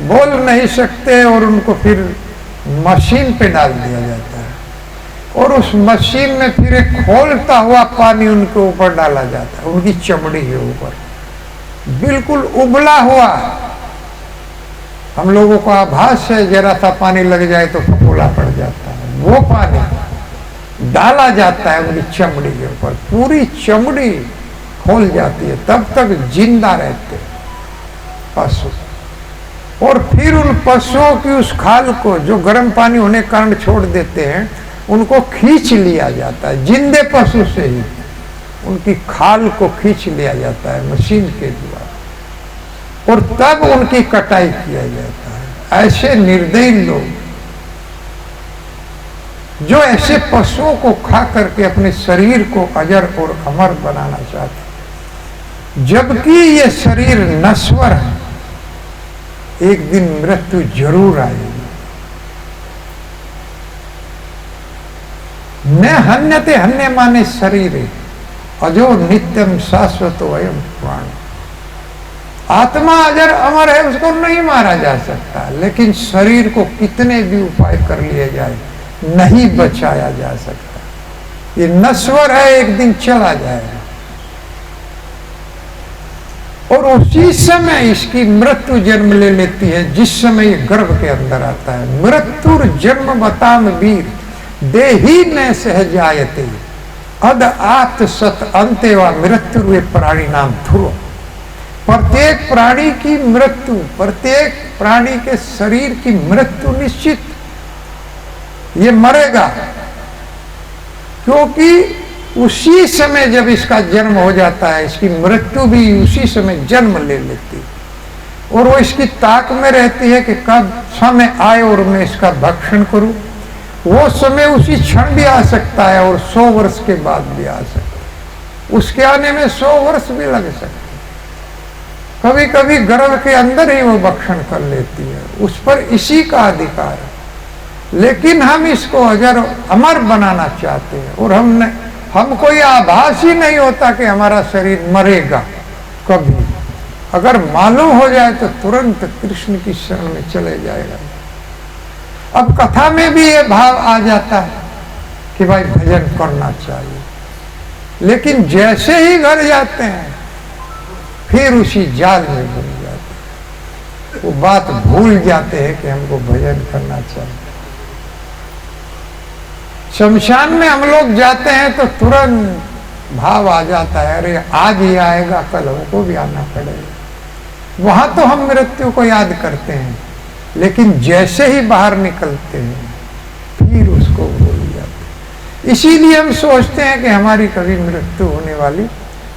बोल नहीं सकते और उनको फिर मशीन पे डाल दिया जाता है, और उस मशीन में फिर एक खोलता हुआ पानी उनके ऊपर डाला जाता है, उनकी चमड़ी के ऊपर बिल्कुल उबला हुआ। हम लोगों को आभास है जरा सा पानी लग जाए तो फफूला पड़ जाता है, वो पानी डाला जाता है उनकी चमड़ी के ऊपर, पूरी चमड़ी खोल जाती है, तब तक जिंदा रहते पशु। और फिर उन पशुओं की उस खाल को जो गर्म पानी होने के कारण छोड़ देते हैं, उनको खींच लिया जाता है, जिंदे पशु से ही उनकी खाल को खींच लिया जाता है मशीन के द्वारा, और तब उनकी कटाई किया जाता है। ऐसे निर्दयी लोग जो ऐसे पशुओं को खा करके अपने शरीर को अजर और अमर बनाना चाहते, जबकि ये शरीर नश्वर है, एक दिन मृत्यु जरूर आएगी। न हन्यते, हन्य माने शरीर, अजो नित्यम शाश्वतो अयम प्राण। आत्मा अजर अमर है, उसको नहीं मारा जा सकता, लेकिन शरीर को कितने भी उपाय कर लिए जाए नहीं बचाया जा सकता। ये नश्वर है, एक दिन चला जाएगा। और उसी समय इसकी मृत्यु जन्म ले लेती है जिस समय ये गर्भ के अंदर आता है। मृत्युर जन्म बताम वीर देही में सहजायते अद आत सत अंते व मृत्यु वे प्राणी नाम ध्रुव। प्रत्येक प्राणी की मृत्यु, प्रत्येक प्राणी के शरीर की मृत्यु निश्चित, ये मरेगा, क्योंकि उसी समय जब इसका जन्म हो जाता है, इसकी मृत्यु भी उसी समय जन्म ले लेती है। और वो इसकी ताक में रहती है कि कब समय आए और मैं इसका भक्षण करूं। वो समय उसी क्षण भी आ सकता है और 100 वर्ष के बाद भी आ सकता है, उसके आने में 100 वर्ष भी लग सकते हैं। कभी कभी गर्भ के अंदर ही वो भक्षण कर लेती है, उस पर इसी का अधिकार है। लेकिन हम इसको अजर अमर बनाना चाहते हैं, और हमको ये आभास ही नहीं होता कि हमारा शरीर मरेगा कभी। अगर मालूम हो जाए तो तुरंत कृष्ण की शरण में चले जाएगा। अब कथा में भी ये भाव आ जाता है कि भाई भजन करना चाहिए, लेकिन जैसे ही घर जाते हैं फिर उसी जाल में घुस जाते हैं, वो बात भूल जाते हैं कि हमको भजन करना चाहिए। शमशान में हम लोग जाते हैं तो तुरंत भाव आ जाता है, अरे आज ही आएगा, कल हमको भी आना पड़ेगा। वहां तो हम मृत्यु को याद करते हैं, लेकिन जैसे ही बाहर निकलते हैं फिर उसको भूल जाते हैं। इसीलिए हम सोचते हैं कि हमारी कभी मृत्यु होने वाली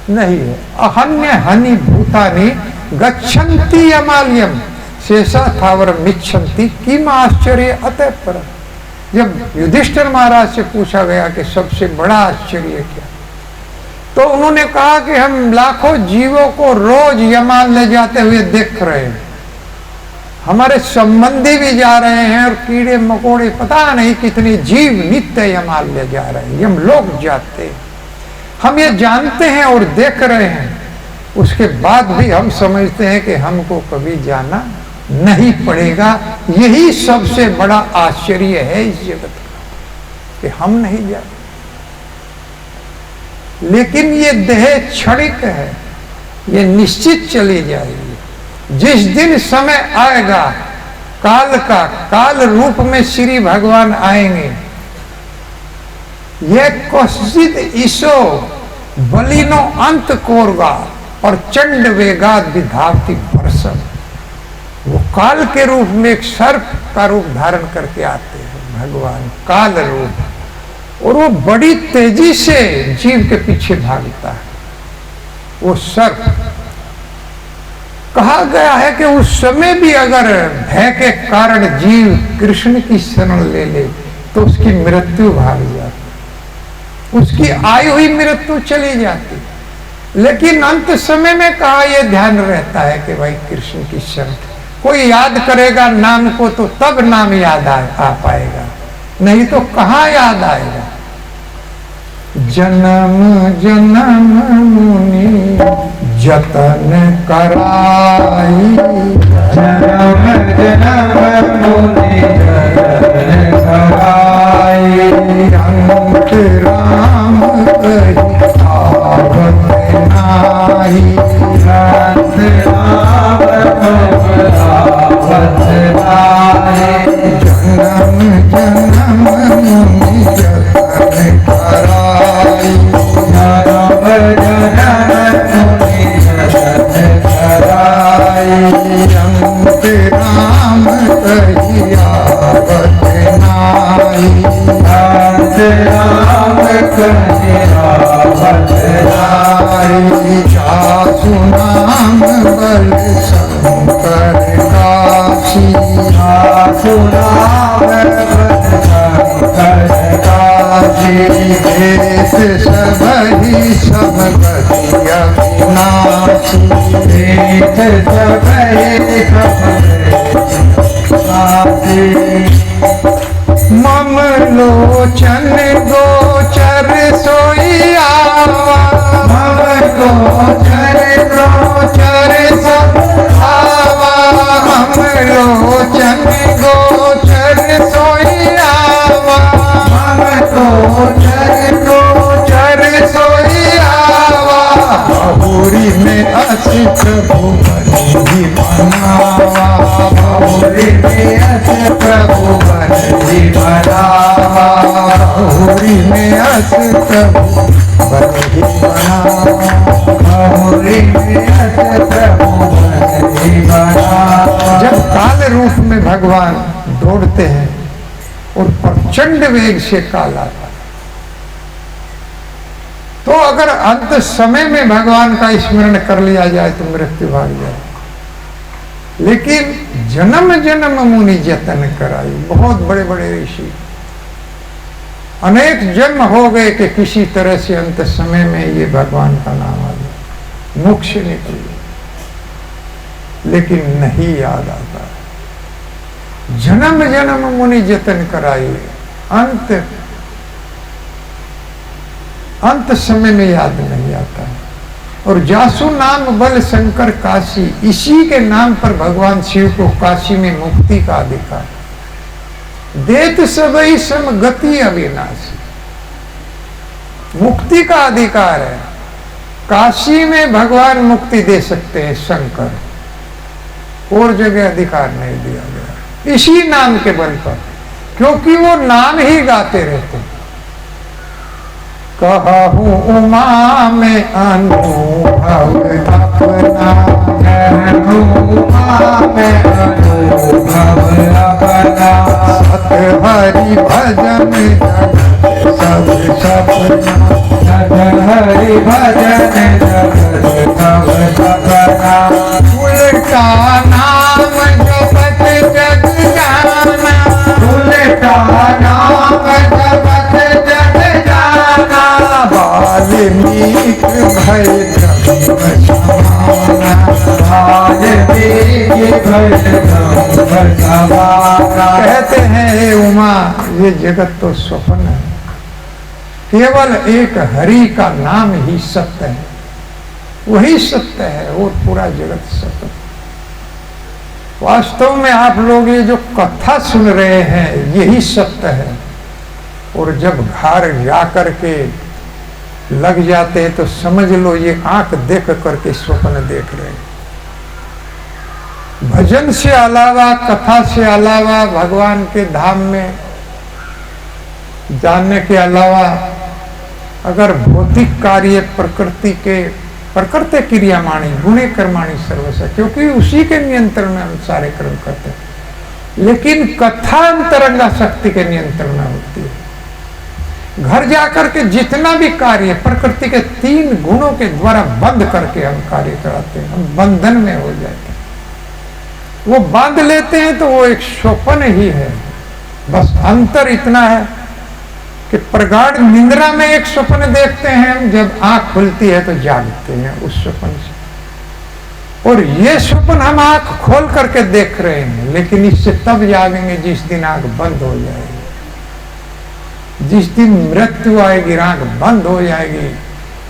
नहीं है। अहन्य हनि भूतानि गच्छन्ति अमाल्यम शेषा थावर मिच्छन्ति किम आश्चर्य अतः पर। जब युधिष्ठिर महाराज से पूछा गया कि सबसे बड़ा आश्चर्य क्या, तो उन्होंने कहा कि हम लाखों जीवों को रोज यमाल ले जाते हुए देख रहे हैं। हमारे संबंधी भी जा रहे हैं और कीड़े मकोड़े पता नहीं कितने जीव नित्य यमाल ले जा रहे हैं, हम लोग जाते हैं। हम ये जानते हैं और देख रहे हैं, उसके बाद भी हम समझते हैं कि हमको कभी जाना नहीं पड़ेगा। यही सबसे बड़ा आश्चर्य है इस जगत का कि हम नहीं जाते। लेकिन ये देह क्षणिक है, ये निश्चित चली जाएगी। जिस दिन समय आएगा काल का, काल रूप में श्री भगवान आएंगे। ये क्वचित ईशो बलिनो अंत कोरगा और चंड वेगाद विधावती वर्षम। वो काल के रूप में एक सर्प का रूप धारण करके आते हैं भगवान, काल रूप, और वो बड़ी तेजी से जीव के पीछे भागता है। वो सर्प कहा गया है कि उस समय भी अगर भय के कारण जीव कृष्ण की शरण ले ले तो उसकी मृत्यु भाग जाती, उसकी आई हुई मृत्यु चली जाती। लेकिन अंत समय में कहा यह ध्यान रहता है कि भाई कृष्ण की शरण, कोई याद करेगा नाम को तो तब नाम याद आ पाएगा, नहीं तो कहाँ याद आएगा। जन्म जन्म मुनि जतन कराई, जन्म जन्म मुनि जतन कराई, अंत राम कही आवत नाही, अंत राम आवत नाही। जन्म जन्म मुनि जतन कराई, जन्म जन्म मुनि जतन कराई, अंत राम कही आवत नाही, अंत राम कही आवत नाही। सासु नाम बल शंकर काशी, सासु नाम बल शंकर काशी, देश सबहि सब गति अविनाशी, देश सबहि सब गति। मम लोचन गोचर सोई आवा, मम गोचर गोचर सब आवा, हम लोचन गोचर सोई आवा, मम गोचर गोचर सोई आवा, बहुरी में अस प्रभु बनी बनावा, बहुरी में अस प्रभु बनी बनावा, बहुरी में अस प्रभु बनी बनावा, बहुरी में अस प्रभु बनी बनावा। जब काल रूप में भगवान दौड़ते हैं और प्रचंड वेग से काल आता है, तो अगर अंत समय में भगवान का स्मरण कर लिया जाए तो मृत्यु भाग जाए। लेकिन जन्म जन्म मुनि जतन कराई, बहुत बड़े बड़े ऋषि अनेक जन्म हो गए कि किसी तरह से अंत समय में ये भगवान का नाम आ गया, मुख से निकल गया, लेकिन नहीं याद आता। जन्म जन्म मुनि जतन कराई, अंत समय में याद नहीं आता है। और जासु नाम बल शंकर काशी, इसी के नाम पर भगवान शिव को काशी में मुक्ति का अधिकार देत सबई सम गति अविनाशी, मुक्ति का अधिकार है। काशी में भगवान मुक्ति दे सकते हैं शंकर, और जगह अधिकार नहीं दिया गया इसी नाम के बल पर, क्योंकि वो नाम ही गाते रहते। कहूँ उमा में अनुभव अपना, उमा में अनुभव अपना, सत हरि भजन सब सपना, सत हरि भजन जगत सब सपना, उल्टा नाम जपत जग जाना, उल्टा नाम जपत जग जाना, वाल्मीकि भय ब्रह्म समाना, वाल्मीकि भय ब्रह्म समाना। कहते हैं हे उमा, ये जगत तो स्वप्न है, केवल एक हरि का नाम ही सत्य है, वही सत्य है और पूरा जगत सत्य। वास्तव में आप लोग ये जो कथा सुन रहे हैं यही सत्य है, और जब घर जा करके लग जाते हैं तो समझ लो ये आंख देख करके स्वप्न देख रहे हैं। भजन से अलावा, कथा से अलावा, भगवान के धाम में जानने के अलावा अगर भौतिक कार्य प्रकृति क्रियामाणी गुणे कर्माणी सर्वस्व, क्योंकि उसी के नियंत्रण में हम सारे कर्म करते हैं, लेकिन कथा अंतरंगा शक्ति के नियंत्रण में होती है। घर जाकर के जितना भी कार्य प्रकृति के 3 गुणों के द्वारा बंद करके हम कार्य कराते हैं, हम बंधन में हो जाते हैं। वो बांध लेते हैं तो वो एक स्वप्न ही है। बस अंतर इतना है कि प्रगाढ़ निंद्रा में एक स्वप्न देखते हैं, जब आंख खुलती है तो जागते हैं उस स्वप्न से। और ये स्वप्न हम आंख खोल करके देख रहे हैं, लेकिन इससे तब जागेंगे जिस दिन आंख बंद हो जाएगी, जिस दिन मृत्यु आएगी, आंख बंद हो जाएगी,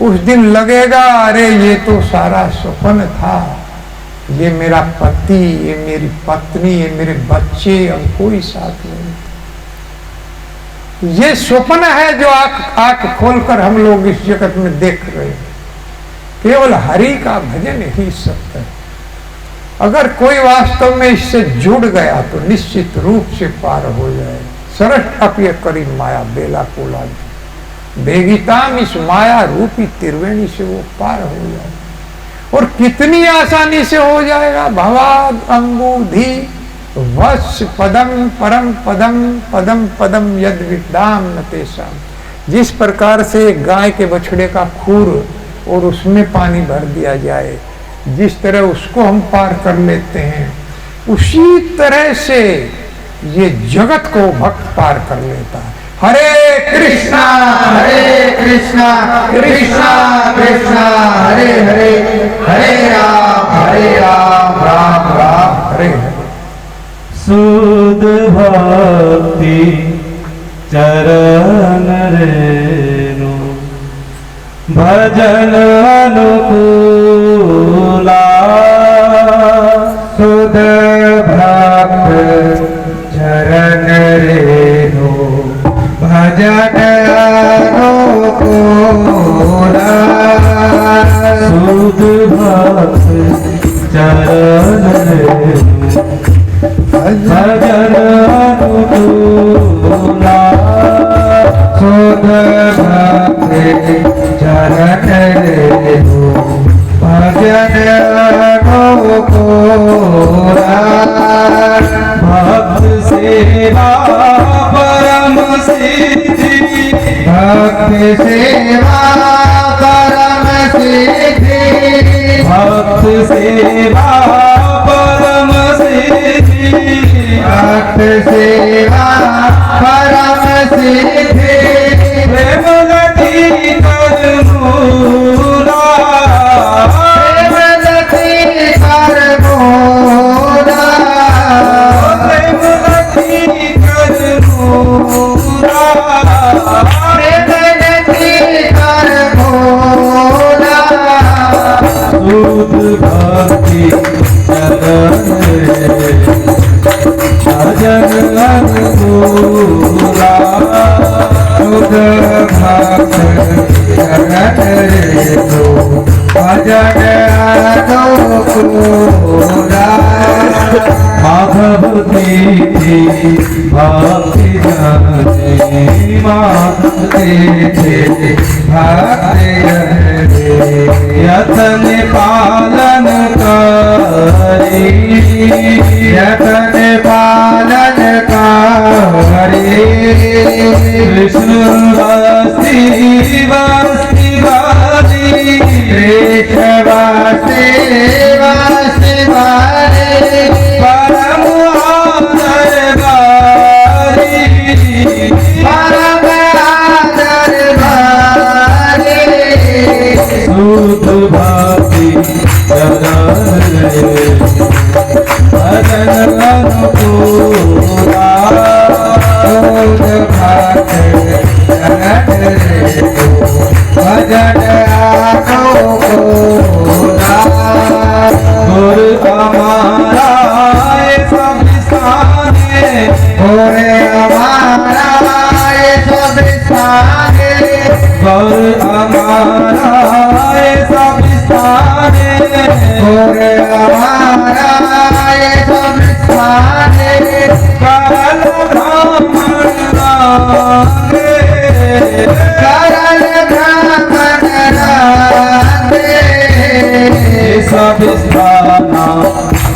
उस दिन लगेगा अरे ये तो सारा स्वप्न था, ये मेरा पति, ये मेरी पत्नी, ये मेरे बच्चे, अब कोई साथ नहीं। ये स्वप्न है जो आंख खोलकर हम लोग इस जगत में देख रहे हैं। केवल हरि का भजन ही सत्य है। अगर कोई वास्तव में इससे जुड़ गया तो निश्चित रूप से पार हो जाए। सरस अप्य करी माया बेला कोला, बेगिताम इस माया रूपी त्रिवेणी से वो पार हो जाए। और कितनी आसानी से हो जाएगा। भवाद अंगूधी वत्स पदम परम पदम पदम पदम यद विदाम न तेषाम। जिस प्रकार से गाय के बछड़े का खूर और उसमें पानी भर दिया जाए, जिस तरह उसको हम पार कर लेते हैं, उसी तरह से ये जगत को भक्त पार कर लेता है। हरे कृष्णा कृष्णा कृष्णा हरे हरे, हरे राम राम राम हरे हरे। सुध भक्ति चरण रेणु भजन अनुकूला, सुध भक्त चरण रेणु भजन अनुकूला, सुध भक्त चरण रेणु भजन अनुकूला, सुध भक्त चरण रेणु भजन अनुकूला, भक्त सेवा परम सिद्धि, भक्त सेवा परम सिद्धि, भक्त सेवा परम सिद्धि, भक्त सेवा परम सिद्धि, प्रेम गति कर मूला, प्रेम गति कर मूला, प्रेम गति कर मूला, प्रेम गति कर मूला, भक्ति चरण रे भजन अनुकूला शुद्ध भक्ति चरण रे तो भजन अनुकूला माधव तीर्थी भक्ति जाने माधव तीर्थी भक्ति जाने यतन पालन करी यतन पालन करी कृष्ण वस्ती वस्ती वाली कृष्ण वास्ते वास्ते वाले परम आदर वाली परम आदर वाले शुद्ध भक्ति चरण रे भजन अनुकूला शुद्ध भक्ति चरण रे भजन अनुकूला गुरु हमारा ये सब स्थाने ओरे हमारा ये सब स्थाने गुरु हमारा ये सब स्थाने ओरे हमारा ये सब स्थाने काल ब्राह्मण रांगे करल ब्राह्मण रांगे ये सब स्थाना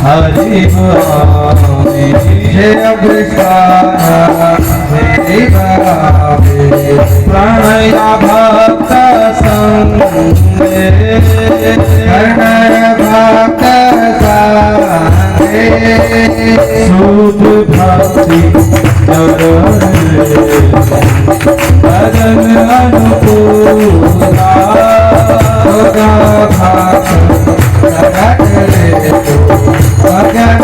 हरि भावे हे अभिष्ठाना हे भावे प्रणया भक्त संगे कर्णय भक्त संगे शुद्ध भक्ति चरण रे भजन अनुकूला शुद्ध भक्त चरण रे भजन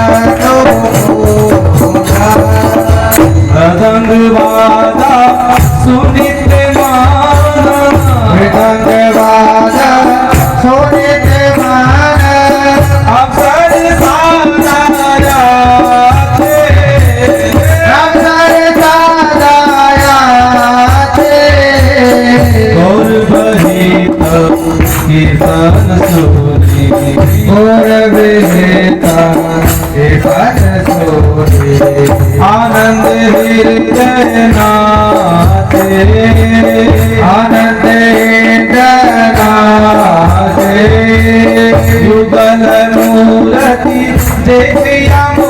अनुकूला मृदंग वादा सुनित माना मृदंग वाजा सुनित मान अवसर साधाया थे अवसर साधाया थे गौर बहित कीर्तन सुनी और विहिता कीर्तन सुनी आनंद हृदय नाथे आनंद नाथे युगल मूर्ति देखिया मो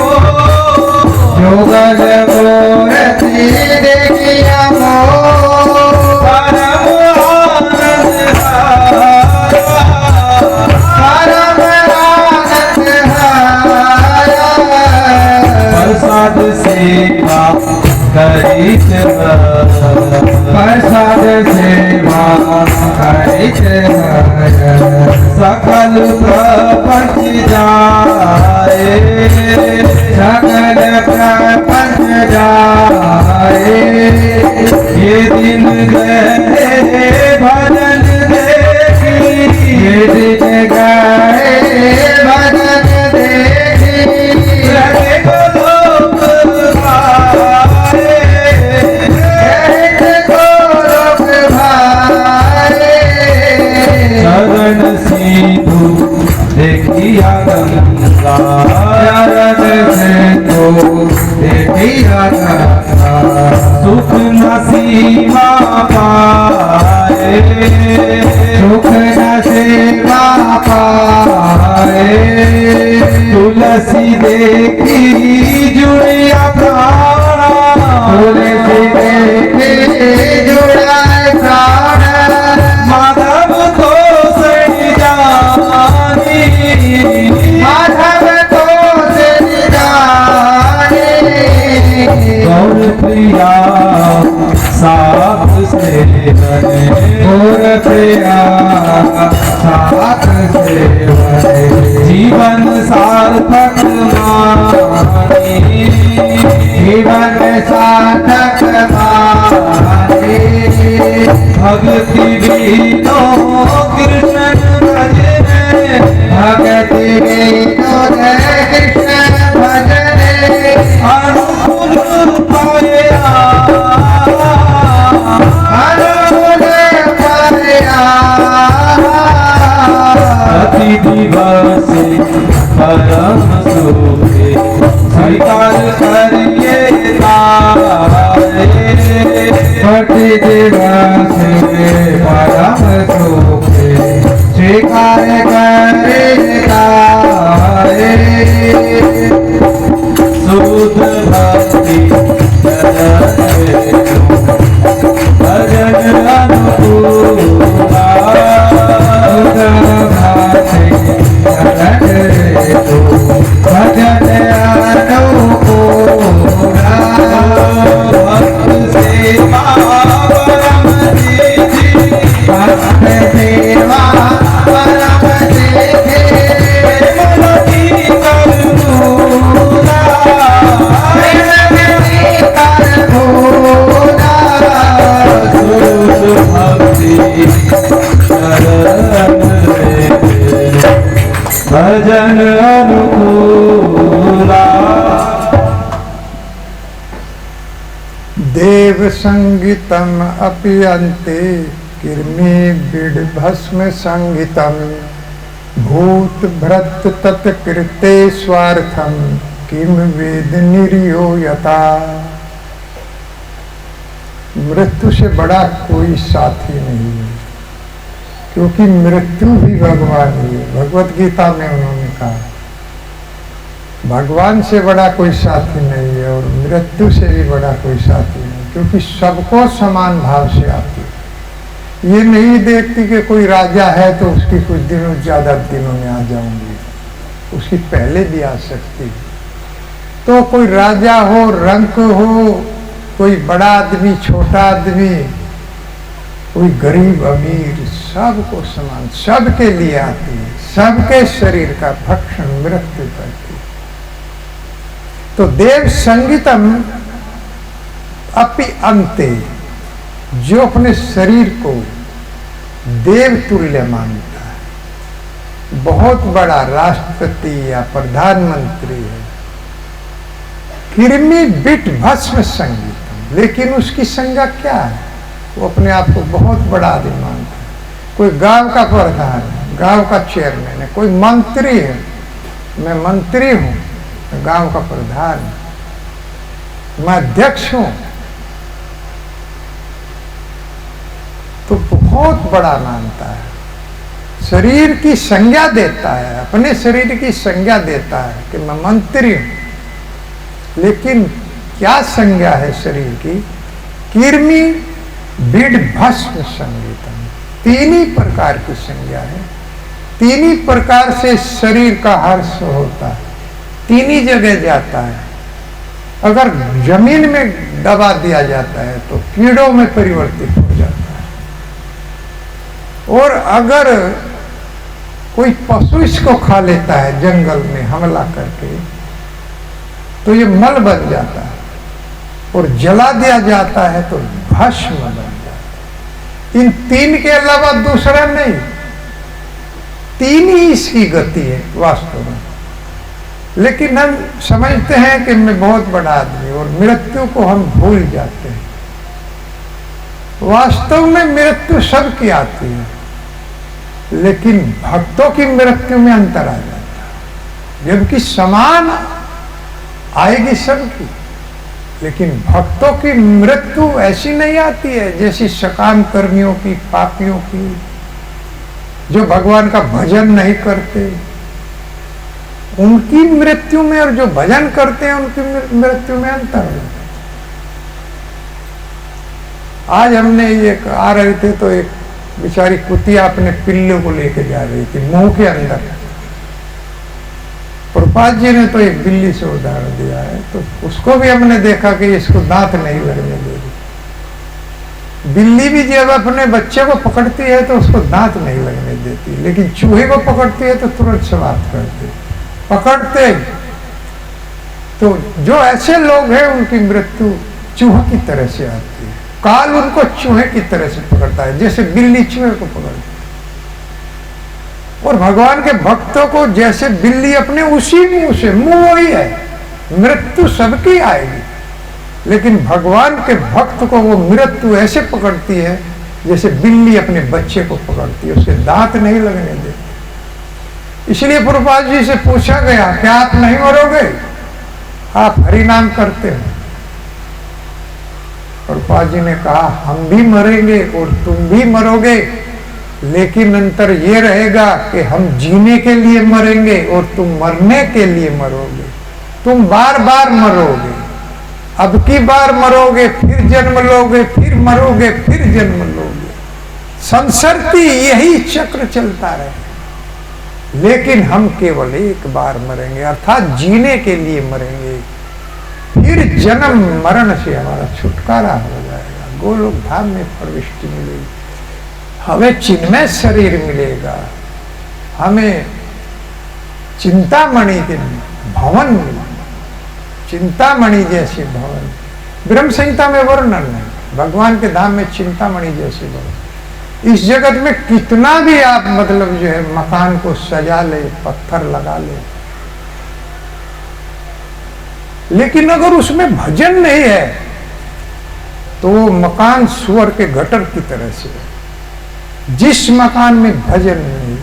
युगल मूर्ति देखिया मो परम आनंद परम आनंद हारा प्रसाद सेवा करित प्रसाद सेवा करित सकल प्रपंच जाए सकल प्रपंच जाए ये दिन गए भजन देखी ये दिन गए भजन देखी लगे को लोक भाए कहत को लोक भाए शरण सिंधु देखिया गंगा शरण सिंधु देखिया गंगा सुख न सीमा पाए सुख न सेवा पाए तुलसी देखी जुड़िया प्राणा तुलसी देखी जुड़ाए प्राण माधव को सही जानी माधव को जाने गौर प्रिया साथ से बने और प्रिया साथ से बने जीवन सार्थक मानी भक्ति विनोद कृष्ण भजन अनुकूल पाया अनुकूल पाया अति दिवस परम सुखे स्वीकार करिए तारे पति दिवस परम सुखे स्वीकार करे तारे शुद्ध भक्ति भजन अनुकूला भजन अनुकूला भक्त सेवा परम दीदी भक्त सेवा परम सिद्धि मनति करुणा प्रेमति करभूला शुद्ध भक्ति शरण रे भजन अनुकूला देव संगीतम अपि अन्ते किर्मी बिड भस्म संगीतम भूत भ्रत तत्कृते स्वार्थम किम वेद निर्यो यथा। मृत्यु से बड़ा कोई साथी नहीं है, क्योंकि मृत्यु भी भगवान ही है। भगवत गीता में उन्होंने कहा भगवान से बड़ा कोई साथी नहीं है और मृत्यु से भी बड़ा कोई साथी नहीं, क्योंकि सबको समान भाव से आती है। ये नहीं देखती कि कोई राजा है तो उसकी कुछ दिनों ज्यादा दिनों में आ जाऊंगी, उसकी पहले भी आ सकती है। तो कोई राजा हो, रंक हो, कोई बड़ा आदमी, छोटा आदमी, कोई गरीब अमीर, सबको समान, सबके लिए आती है, सबके शरीर का भक्षण मृत्यु करती है। तो देव संगीतम अपि अंते, जो अपने शरीर को देव तुल्य मानता है, बहुत बड़ा राष्ट्रपति या प्रधानमंत्री है, किरमी बिट भस्म संगीतम, लेकिन उसकी संज्ञा क्या है? वो अपने आप को बहुत बड़ा आदमी मानता है। कोई गांव का प्रधान है, गांव का चेयरमैन है, कोई मंत्री है, मैं मंत्री हूं, मैं गांव का प्रधान हूं, मैं अध्यक्ष हूं, तो बहुत बड़ा मानता है। शरीर की संज्ञा देता है, अपने शरीर की संज्ञा देता है कि मैं मंत्री हूं, लेकिन क्या संज्ञा है शरीर की? किरमी बिड भस्म संगीतम, तीन ही प्रकार की संज्ञा है। तीन ही प्रकार से शरीर का हर्ष होता है, तीन ही जगह जाता है। अगर जमीन में दबा दिया जाता है तो कीड़ों में परिवर्तित हो जाता है, और अगर कोई पशु इसको खा लेता है जंगल में हमला करके, तो ये मल बन जाता है, और जला दिया जाता है तो भस्म बन जाता है। इन तीन के अलावा दूसरा नहीं, तीन ही इसकी गति है वास्तव में। लेकिन हम समझते हैं कि मैं बहुत बड़ा आदमी, और मृत्यु को हम भूल जाते हैं। वास्तव में मृत्यु सबकी आती है, लेकिन भक्तों की मृत्यु में अंतर आ जाता है, जबकि समान आएगी सबकी। लेकिन भक्तों की मृत्यु ऐसी नहीं आती है जैसी सकाम कर्मियों की, पापियों की, जो भगवान का भजन नहीं करते। उनकी मृत्यु में और जो भजन करते हैं उनकी मृत्यु में अंतर है। आज हमने एक आ रहे थे तो एक बेचारी कुतिया अपने पिल्लू को लेके जा रही थी मुंह के अंदर। प्रभुपाद जी ने तो एक बिल्ली से उदाहरण दिया है, तो उसको भी हमने देखा कि इसको दांत नहीं लगने दे रही। बिल्ली भी जब अपने बच्चे को पकड़ती है तो उसको दांत नहीं लगने देती, लेकिन चूहे को पकड़ती है तो तुरंत समाप्त करती। पकड़ते तो जो ऐसे लोग हैं उनकी मृत्यु चूहे की तरह से आती है। काल उनको चूहे की तरह से पकड़ता है, जैसे बिल्ली चूहे को पकड़ती है। और भगवान के भक्तों को जैसे बिल्ली अपने उसी मुंह से, मुंह वही है, मृत्यु सबकी आएगी, लेकिन भगवान के भक्त को वो मृत्यु ऐसे पकड़ती है जैसे बिल्ली अपने बच्चे को पकड़ती है, उसके दांत नहीं लगने देती। इसलिए प्रभुपाद जी से पूछा गया, क्या आप नहीं मरोगे? आप हरि नाम करते हो। प्रभुपाद जी ने कहा, हम भी मरेंगे और तुम भी मरोगे, लेकिन अंतर ये रहेगा कि हम जीने के लिए मरेंगे और तुम मरने के लिए मरोगे। तुम बार बार मरोगे, अब की बार मरोगे, फिर जन्म लोगे, फिर मरोगे, फिर जन्म लोगे। संसरती यही चक्र चलता रहे, लेकिन हम केवल एक बार मरेंगे, अर्थात जीने के लिए मरेंगे, फिर जन्म मरण से हमारा छुटकारा हो जाएगा, गोलोक धाम में प्रविष्टि मिलेगी, हमें चिन्मय शरीर मिलेगा, हमें चिंतामणि के भवन मिलेगा, चिंतामणि जैसे भवन। ब्रह्म संहिता में वर्णन है भगवान के धाम में चिंतामणि जैसे भवन। इस जगत में कितना भी आप मतलब जो है मकान को सजा ले, पत्थर लगा ले, लेकिन अगर उसमें भजन नहीं है तो वो मकान सुअर के गटर की तरह से है। जिस मकान में भजन नहीं,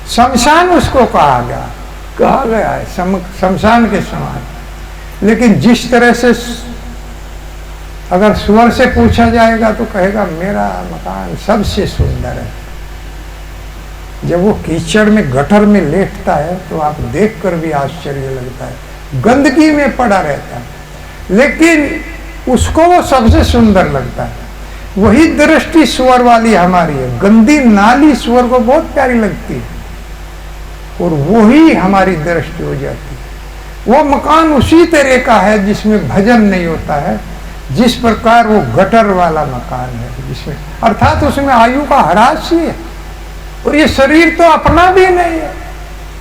शमशान उसको कहा गया है, शमशान के समान। लेकिन जिस तरह से अगर सुअर से पूछा जाएगा तो कहेगा मेरा मकान सबसे सुंदर है। जब वो कीचड़ में गटर में लेटता है तो आप देखकर भी आश्चर्य लगता है, गंदगी में पड़ा रहता है, लेकिन उसको वो सबसे सुंदर लगता है। वही दृष्टि सुअर वाली हमारी है। गंदी नाली सुअर को बहुत प्यारी लगती है और वही हमारी दृष्टि हो जाती है। वो मकान उसी तरह का है जिसमें भजन नहीं होता है, जिस प्रकार वो गटर वाला मकान है, जिसमें अर्थात उसमें आयु का ह्रास ही है। और ये शरीर तो अपना भी नहीं है,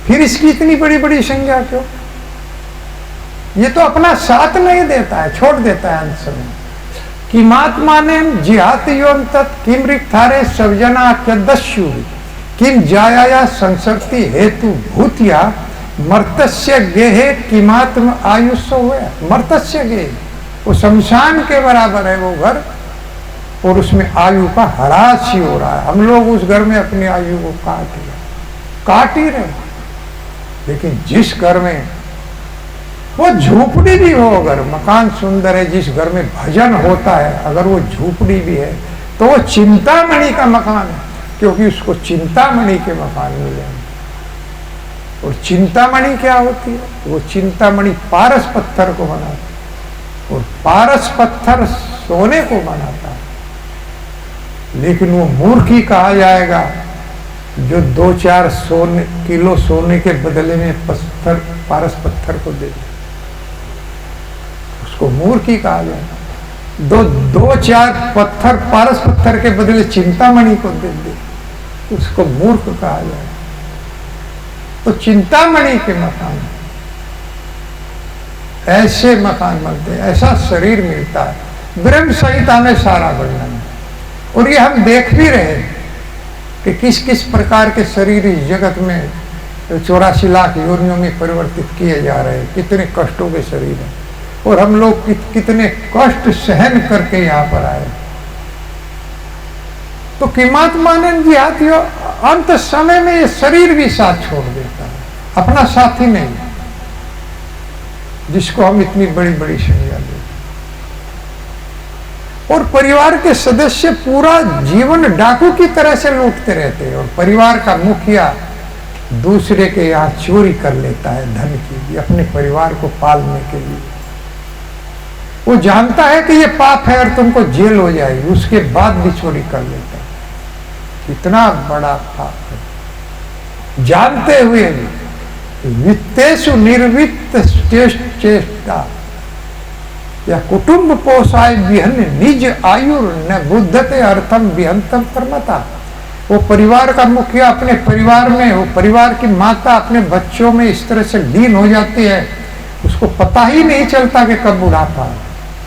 फिर इसकी इतनी बड़ी बड़ी संज्ञा क्यों? ये तो अपना साथ नहीं देता है, छोड़ देता है अंत समय। किमात्माने जिहात योम तत् किम रिक्थारे सवजना क्यदस्यु किम जाया संसर्ति हेतु भूतिया मर्तस्य गेहे किमात्म आयुष्य हुआ। मर्तस्य गेह वो शमशान के बराबर है वो घर, और उसमें आयु का ह्रास ही हो रहा है। हम लोग उस घर में अपनी आयु को काट ही रहे। लेकिन जिस घर में वो झोपड़ी भी हो, अगर मकान सुंदर है, जिस घर में भजन होता है, अगर वो झोपड़ी भी है तो वो चिंतामणि का मकान है, क्योंकि उसको चिंतामणि के मकान मिले। और चिंतामणि क्या होती है? वो चिंतामणि पारस पत्थर को बनाता है, और पारस पत्थर सोने को बनाता है। लेकिन वो मूर्खी कहा जाएगा जो 2-4 किलो सोने के बदले में पारस पत्थर को दे दे, उसको मूर्खी कहा जाएगा। 2-4 पत्थर पारस पत्थर के बदले चिंतामणि को दे दे, उसको मूर्ख कहा जाएगा। तो चिंतामणि के मकान, ऐसे मकान बनते हैं, ऐसा शरीर मिलता है। ब्रह्म संहिता में सारा वर्णन है, और ये हम देख भी रहे हैं कि किस किस प्रकार के शरीर इस जगत में 84 लाख योनियों में परिवर्तित किए जा रहे हैं। कितने कष्टों के शरीर हैं, और हम लोग कितने कष्ट सहन करके यहाँ पर आए। तो किमात्माने जिहातियो, अंत समय में ये शरीर भी साथ छोड़ देता है, अपना साथी नहीं, जिसको हम इतनी बड़ी बड़ी संज्ञा देते। और परिवार के सदस्य पूरा जीवन डाकू की तरह से लूटते रहते हैं, और परिवार का मुखिया दूसरे के यहाँ चोरी कर लेता है धन की, अपने परिवार को पालने के लिए। वो जानता है कि ये पाप है और तुमको जेल हो जाएगी, उसके बाद भी चोरी कर लेता है। कितना बड़ा पाप है, जानते हुए भी। वित्तेषु निर्वित्त चेष्टा या कुटुंब पोषाय विहन निज आयु न बुद्धते अर्थम विहंतम कर्मता। वो परिवार का मुखिया अपने परिवार में, वो परिवार की माता अपने बच्चों में इस तरह से लीन हो जाती है, उसको पता ही नहीं चलता कि कब बुढ़ापा है,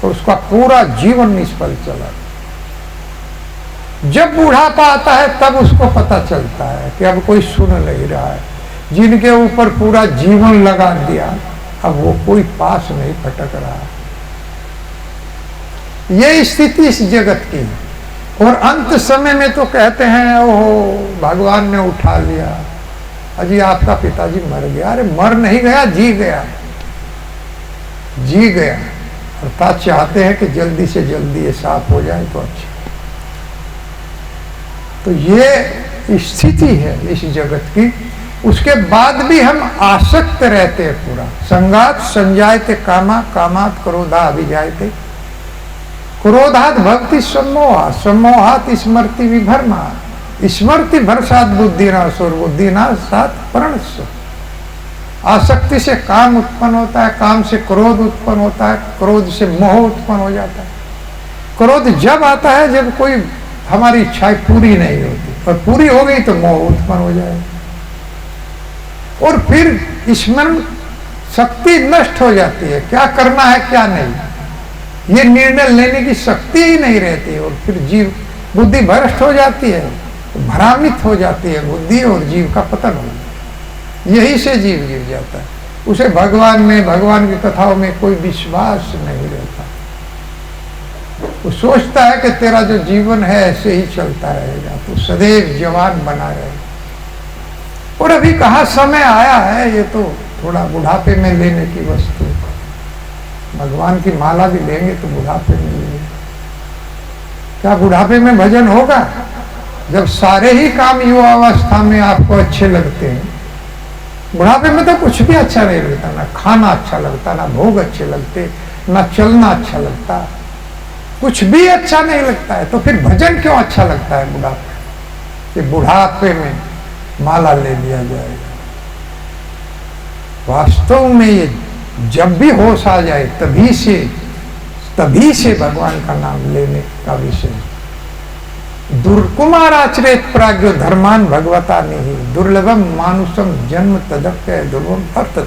और उसका पूरा जीवन निष्फल चला। जब बुढ़ापा आता है तब उसको पता चलता है कि अब कोई सुन नहीं रहा है। जिनके ऊपर पूरा जीवन लगा दिया अब वो कोई पास नहीं फटक रहा। ये स्थिति इस जगत की है। और अंत समय में तो कहते हैं ओहो भगवान ने उठा लिया, अजी आपका पिताजी मर गया। अरे मर नहीं गया, जी गया, जी गया। अर्थात चाहते हैं कि जल्दी से जल्दी ये साफ हो जाए तो अच्छा। तो ये स्थिति है इस जगत की। उसके बाद भी हम आसक्त रहते हैं पूरा। संगात संजायते कामा, कामात क्रोधा अभिजायते, क्रोधात भक्ति सम्मोहा, सम्मोहात स्मृति विभरमा, स्मृति भरसात बुद्धिनाश और बुद्धिनाश सात प्रणश। आसक्ति से काम उत्पन्न होता है, काम से क्रोध उत्पन्न होता है, क्रोध से मोह उत्पन्न हो जाता है। क्रोध जब आता है जब कोई हमारी इच्छाएं पूरी नहीं होती, और पूरी हो गई तो मोह उत्पन्न हो जाएगा। और फिर स्मरण शक्ति नष्ट हो जाती है, क्या करना है क्या नहीं, ये निर्णय लेने की शक्ति ही नहीं रहती। और फिर जीव बुद्धि भ्रष्ट हो जाती है, भ्रामित हो जाती है बुद्धि, और जीव का पतन हो जाता है। यही से जीव गिर जाता है। उसे भगवान में, भगवान की कथाओं में कोई विश्वास नहीं रहता। वो सोचता है कि तेरा जो जीवन है ऐसे ही चलता रहेगा, तो सदैव जवान बना रहेगा। और अभी कहाँ समय आया है, ये तो थोड़ा बुढ़ापे में लेने की वस्तु। भगवान की माला भी लेंगे तो बुढ़ापे में लेंगे। क्या बुढ़ापे में भजन होगा? जब सारे ही काम युवावस्था में आपको अच्छे लगते हैं, बुढ़ापे में तो कुछ भी अच्छा नहीं लगता। ना खाना अच्छा लगता, ना भोग अच्छे लगते, ना चलना अच्छा लगता, कुछ भी अच्छा नहीं लगता है। तो फिर भजन क्यों अच्छा लगता है बुढ़ापे? कि बुढ़ापे में माला ले लिया जाएगा। वास्तव में ये जब भी होश आ जाए तभी से भगवान का नाम लेने का विषय। दुर्कुमार आचरित प्राज्ञो धर्मान भगवता नहीं, दुर्लभम मानुषम जन्म तदप्य दुर्लभम वर्तते।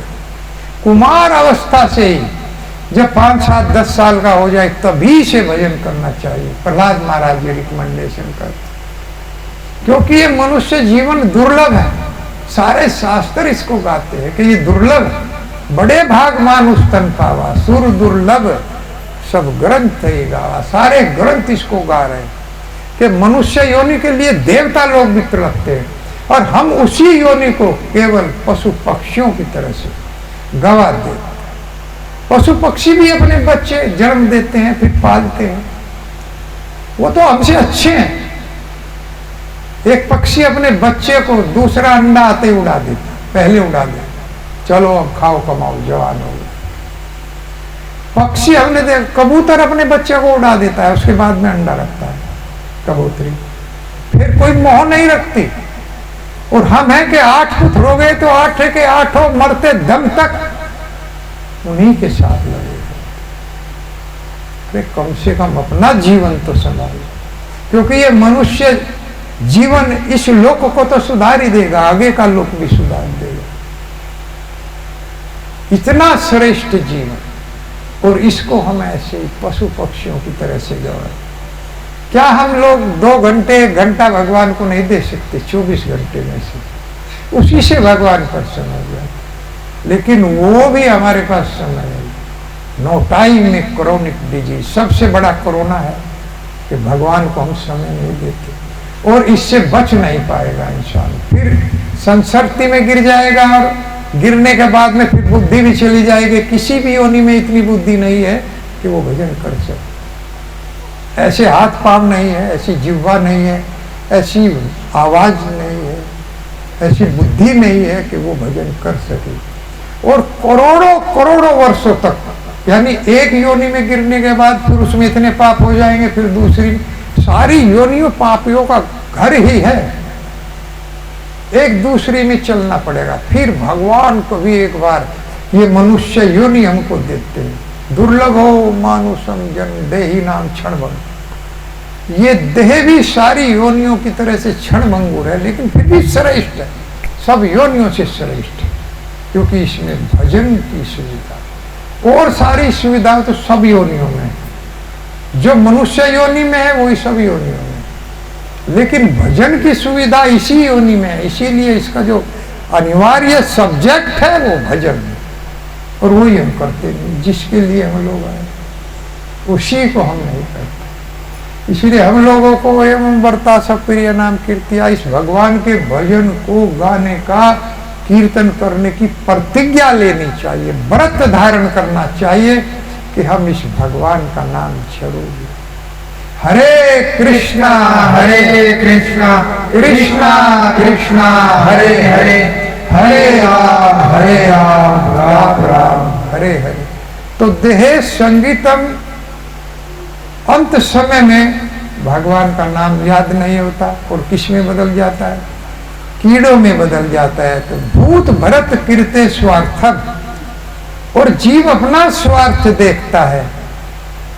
कुमार अवस्था से ही जब 5, 7, 10 साल का हो जाए तभी से भजन करना चाहिए। प्रहलाद महाराज जी रिकमेंडेशन करते, क्योंकि ये मनुष्य जीवन दुर्लभ है। सारे शास्त्र इसको गाते हैं कि ये दुर्लभ है। बड़े भाग मानुष तन पावा, सुर दुर्लभ सब ग्रंथ ही गावा। सारे ग्रंथ इसको गा रहे हैं कि मनुष्य योनि के लिए देवता लोग भी तड़पते हैं, और हम उसी योनि को केवल पशु पक्षियों की तरह से गवा देते। पशु पक्षी भी अपने बच्चे जन्म देते हैं, फिर पालते हैं, वो तो हमसे अच्छे हैं। एक पक्षी अपने बच्चे को दूसरा अंडा आते ही उड़ा देता, पहले उड़ा देता, चलो अब खाओ कमाओ जवान हो गए। पक्षी हमने देख, कबूतर अपने बच्चे को उड़ा देता है, उसके बाद में अंडा रखता है कबूतरी, फिर कोई मोह नहीं रखती। और हम हैं कि 8 पुत्र हो गए तो 8 के 8 मरते दम तक उन्हीं के साथ लगे। अरे कम से कम अपना जीवन तो संभालो, क्योंकि ये मनुष्य जीवन इस लोक को तो सुधार ही देगा, आगे का लोक भी सुधार देगा। इतना श्रेष्ठ जीवन, और इसको हम ऐसे ही पशु पक्षियों की तरह से गवा। क्या हम लोग 2 घंटे 1 घंटा भगवान को नहीं दे सकते? 24 घंटे में से उसी से भगवान प्रसन्न हो जाए। लेकिन वो भी हमारे पास समय नहीं। नो टाइम में क्रोनिक डिजीज, सबसे बड़ा कोरोना है कि भगवान को हम समय नहीं देते, और इससे बच नहीं पाएगा इंसान। फिर संसर्ती में गिर जाएगा, और गिरने के बाद में फिर बुद्धि भी चली जाएगी। किसी भी योनि में इतनी बुद्धि नहीं है कि वो भजन कर सके। ऐसे हाथ पांव नहीं है, ऐसी जिह्वा नहीं है, ऐसी आवाज नहीं है, ऐसी बुद्धि नहीं है कि वो भजन कर सके। और करोड़ों करोड़ों वर्षों तक, यानी एक योनि में गिरने के बाद फिर उसमें इतने पाप हो जाएंगे, फिर दूसरी, सारी योनियों पापियों का घर ही है। एक दूसरी में चलना पड़ेगा। फिर भगवान को भी एक बार ये मनुष्य योनि हमको देते हैं। दुर्लभ हो मानुषम जन्म देही नाम क्षण भंग। ये देह भी सारी योनियों की तरह से क्षण भंगुर है, लेकिन फिर भी श्रेष्ठ है, सब योनियों से श्रेष्ठ है, क्योंकि इसमें भजन की सुविधा। और सारी सुविधाएं तो सब योनियों में है। जो मनुष्य योनि में है वही सब योनियों में। लेकिन भजन की सुविधा इसी योनि में है, इसीलिए इसका जो अनिवार्य सब्जेक्ट है वो भजन है, और वही हम करते नहीं। जिसके लिए हम लोग आए उसी को हम नहीं करते। इसलिए हम लोगों को एवं वर्ता सब प्रिय नाम कीर्तिया, इस भगवान के भजन को गाने का, कीर्तन करने की प्रतिज्ञा लेनी चाहिए, व्रत धारण करना चाहिए कि हम इस भगवान का नाम जरूर लें। हरे कृष्णा कृष्णा कृष्णा हरे हरे, हरे राम राम राम हरे हरे। तो देहे संगीतम, अंत समय में भगवान का नाम याद नहीं होता और किस में बदल जाता है? कीड़ों में बदल जाता है। तो भूत भरत कीर्ते स्वार्थक, और जीव अपना स्वार्थ देखता है,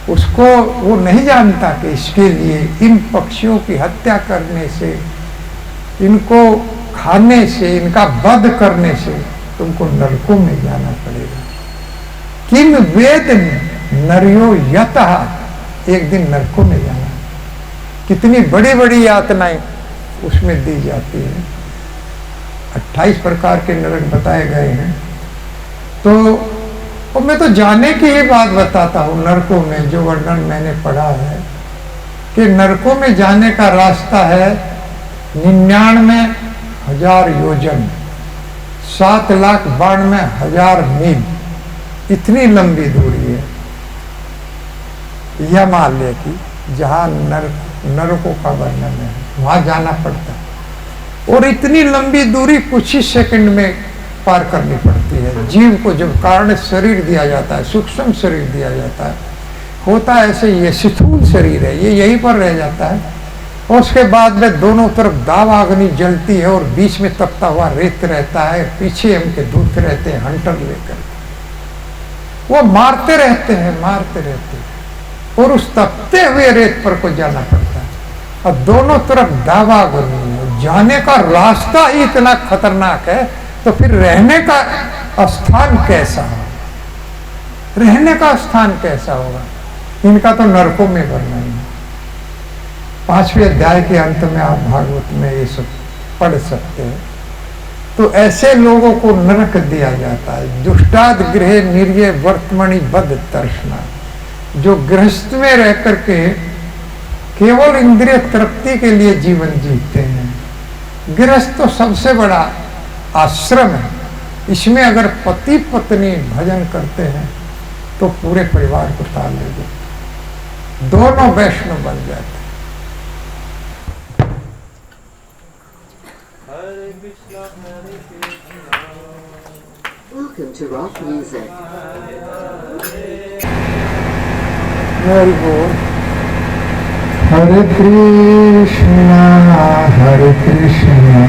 उसको वो नहीं जानता कि इसके लिए इन पक्षियों की हत्या करने से, इनको खाने से, इनका वध करने से तुमको नरकों में जाना पड़ेगा। किम वेद नरियो यतः, एक दिन नरकों में जाना। कितनी बड़ी बड़ी यातनाएं उसमें दी जाती है। 28 प्रकार के नरक बताए गए हैं। तो मैं तो जाने की ही बात बताता हूँ। नरकों में जो वर्णन मैंने पढ़ा है कि नरकों में जाने का रास्ता है 99,000 योजन, 7,92,000 मील, इतनी लंबी दूरी है हिमालय की, जहाँ नरकों का वर्णन है, वहां जाना पड़ता है। और इतनी लंबी दूरी कुछ ही सेकंड में पार करनी पड़ती है। जीव को जब कारण शरीर दिया जाता है, सूक्ष्म शरीर दिया जाता है, होता है ऐसे, ये स्थूल शरीर है, ये यहीं पर रह जाता है। और उसके बाद में दोनों तरफ दावा अग्नि जलती है और बीच में तपता हुआ रेत रहता है, पीछे उनके दूत रहते हैं हंटर लेकर, वो मारते रहते हैं और उस तपते हुए रेत पर को जाना पड़ता है। और दोनों तरफ दावा अग्नि है, जाने का रास्ता ही इतना खतरनाक है, तो फिर रहने का स्थान कैसा हो? रहने का स्थान कैसा होगा? इनका तो नरकों में वर्णन है। 5वें अध्याय के अंत में आप भागवत में ये सब पढ़ सकते हैं। तो ऐसे लोगों को नरक दिया जाता है। दुष्टाद गृह निर्य वर्तमणि बद तर्षणा, जो गृहस्थ में रह करके केवल इंद्रिय तृप्ति के लिए जीवन जीते हैं। गृहस्थ तो सबसे बड़ा आश्रम है। इसमें अगर पति पत्नी भजन करते हैं तो पूरे परिवार को ताल ले देते, दोनों वैष्णव बन जाते। Welcome to rock music. Very good. Hare Krishna, Hare Krishna,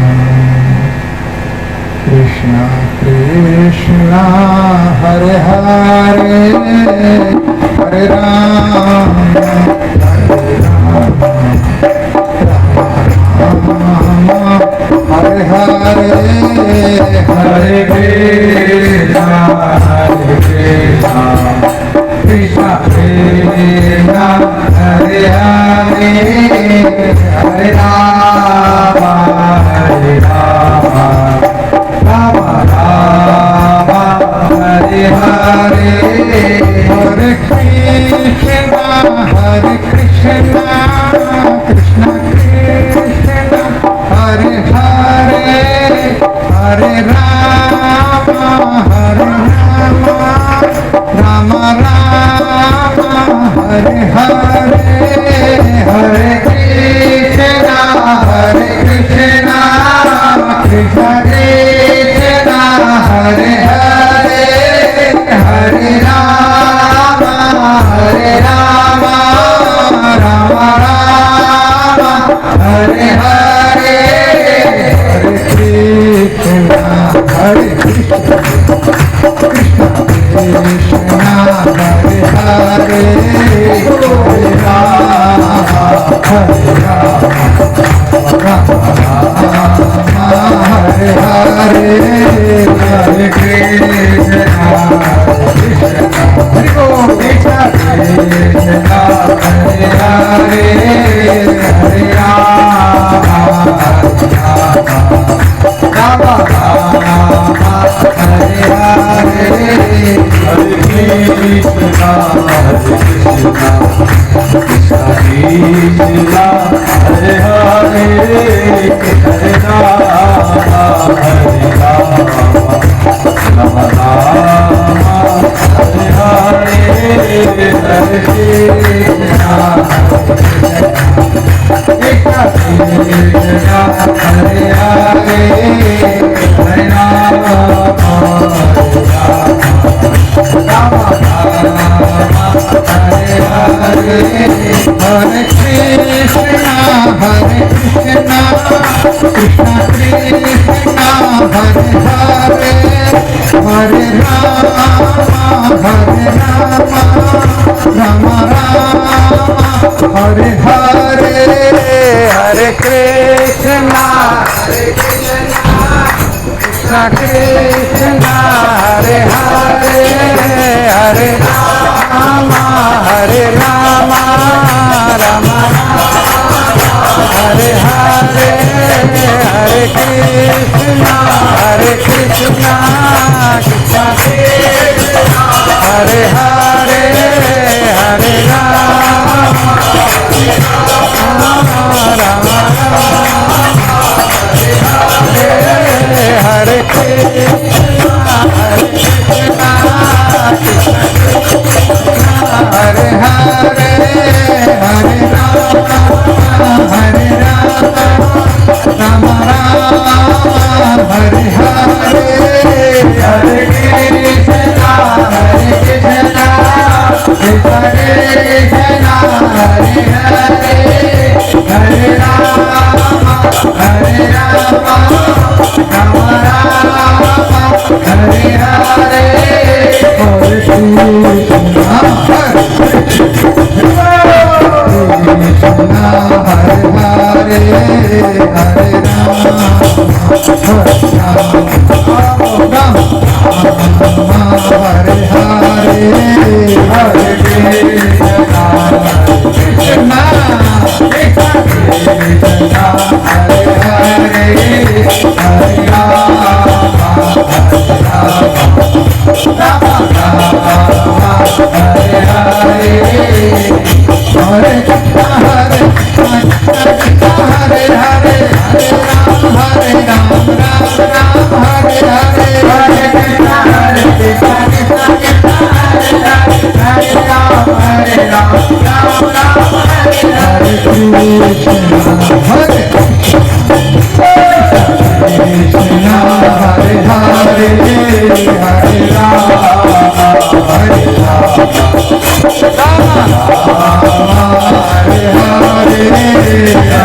Krishna Krishna, Hare Hare, Hare Rama, Hare Rama, Rama Rama, Hare Hare, Hare Krishna, Hare Krishna, Krishna Krishna, Hare Hare, Hare Rama, Hare Rama, Rama Rama, Hare Hare, Hare Krishna, Hare Krishna, Krishna Krishna, Hare Hare, Hare Rama, Hare Rama, Rama Rama, Hare Hare, Hare Krishna, Hare Krishna, Krishna Krishna, Hare Hare, Hare Rama, Hare Rama, Rama Rama, Hare Hare, Hare Krishna, Hare Krishna, Krishna Krishna, Hare Hare, Hare Rama, Hare Rama, Rama Rama, Hare Hare, Hare Krishna, Hare Krishna, Krishna Krishna, Hare Hare, Hare Rama, Krishna Hare Hare Hare Ram हरे राम राम हरे हरे हरे कृष्णा कृष्णा हरे हरे हरे राम राम हरे कृष्णा हरे हरे हरे राम हरे राम राम राम हरे हरे हरे कृष्णा कृष्णा कृष्णा हरे हरे हरे राम हरे राम राम राम हरे हरे हरे कृष्णा कृष्णा हरे हरे हरे राम राम हरे हरे हरे कृष्णा कृष्णा कृष्णा हरे हरे हरे राम हरे हरे हरे कृष्णा हरे कृष्णा हरे हरे हरे राम राम राम हरे हरे हरे कृष्णा कृष्णा कृष्णा हरे राम राम राम हरे हरे कृष्णा हरे कृष्णा हरे हरे हरे राम हरे राम हरे हरे हरे कृष्णा कृष्णा कृष्णा हरे हरे हरे राम राम राम हरे हरे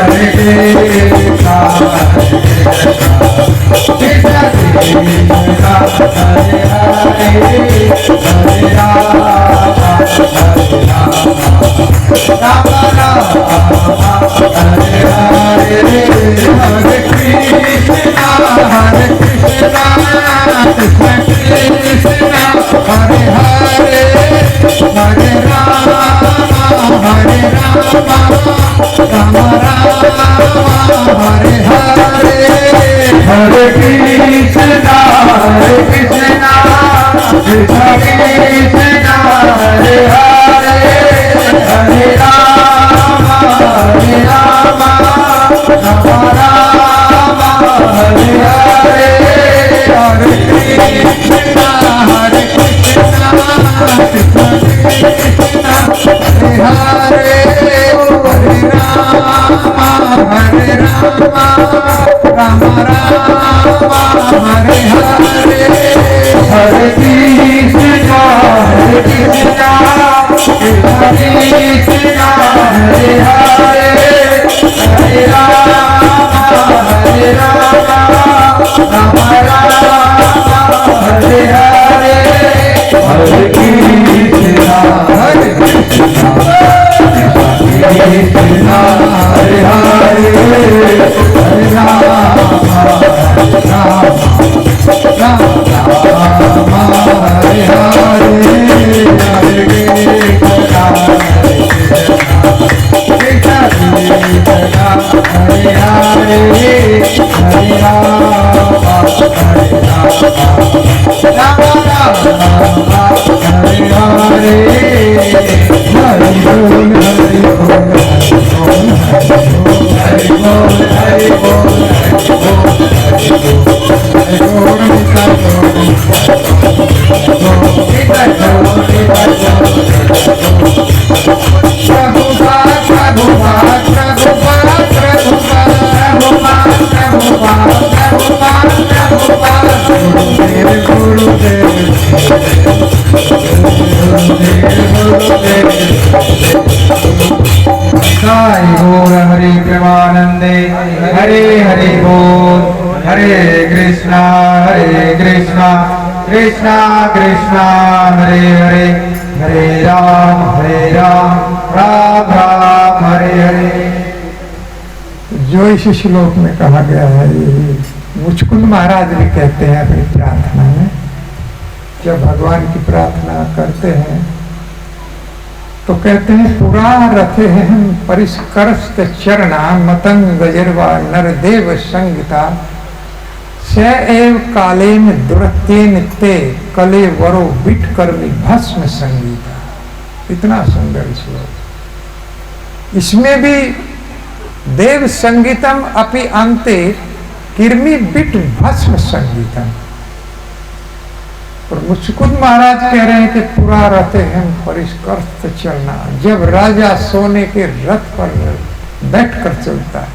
हरे कृष्णा कृष्णा कृष्णा हरे हरे हरे राम हरे राम राम राम हरे हरे हरे कृष्णा कृष्णा कृष्णा हरे हरे हरे राम राम राम हरे हरे हरे कृष्णा कृष्णा कृष्णा हरे हरे हरे राम राम राम हरे हरे हरे कृष्णा कृष्णा कृष्णा हरे हरे हरे राम राम राम हरे हरे हरे कृष्णा कृष्णा कृष्णा हरे हरे हरे राम राम राम हरे हरे हरे कृष्णा कृष्णा कृष्णा हरे हरे हरे राम राम राम हरे हरे हरि बोल हरि बोल हरि बोल हरि बोल साई गौर हरि प्रेमानंदे हरे हरि बोल हरे कृष्णा कृष्णा कृष्णा हरे हरे हरे राम राम राम हरे हरे। जो इस श्लोक में कहा गया है यही मुचकुंद महाराज भी कहते हैं अपनी प्रार्थना में, जब भगवान की प्रार्थना करते हैं तो कहते हैं पुरा रथे हम परिष्करस्त चरणा मतंग गजरवा नरदेव संगीता स एव कालेन दुरत्येन ते कले वरो बिट कर्मी भस्म संगीता। इतना सुंदर श्लोक। इसमें भी देव संगीतम अपि अंते किर्मी बिट भस्म संगीतम। और मुचकुंद महाराज कह रहे हैं कि पूरा रथ हम परिष्कृत चलना, जब राजा सोने के रथ पर बैठकर चलता है,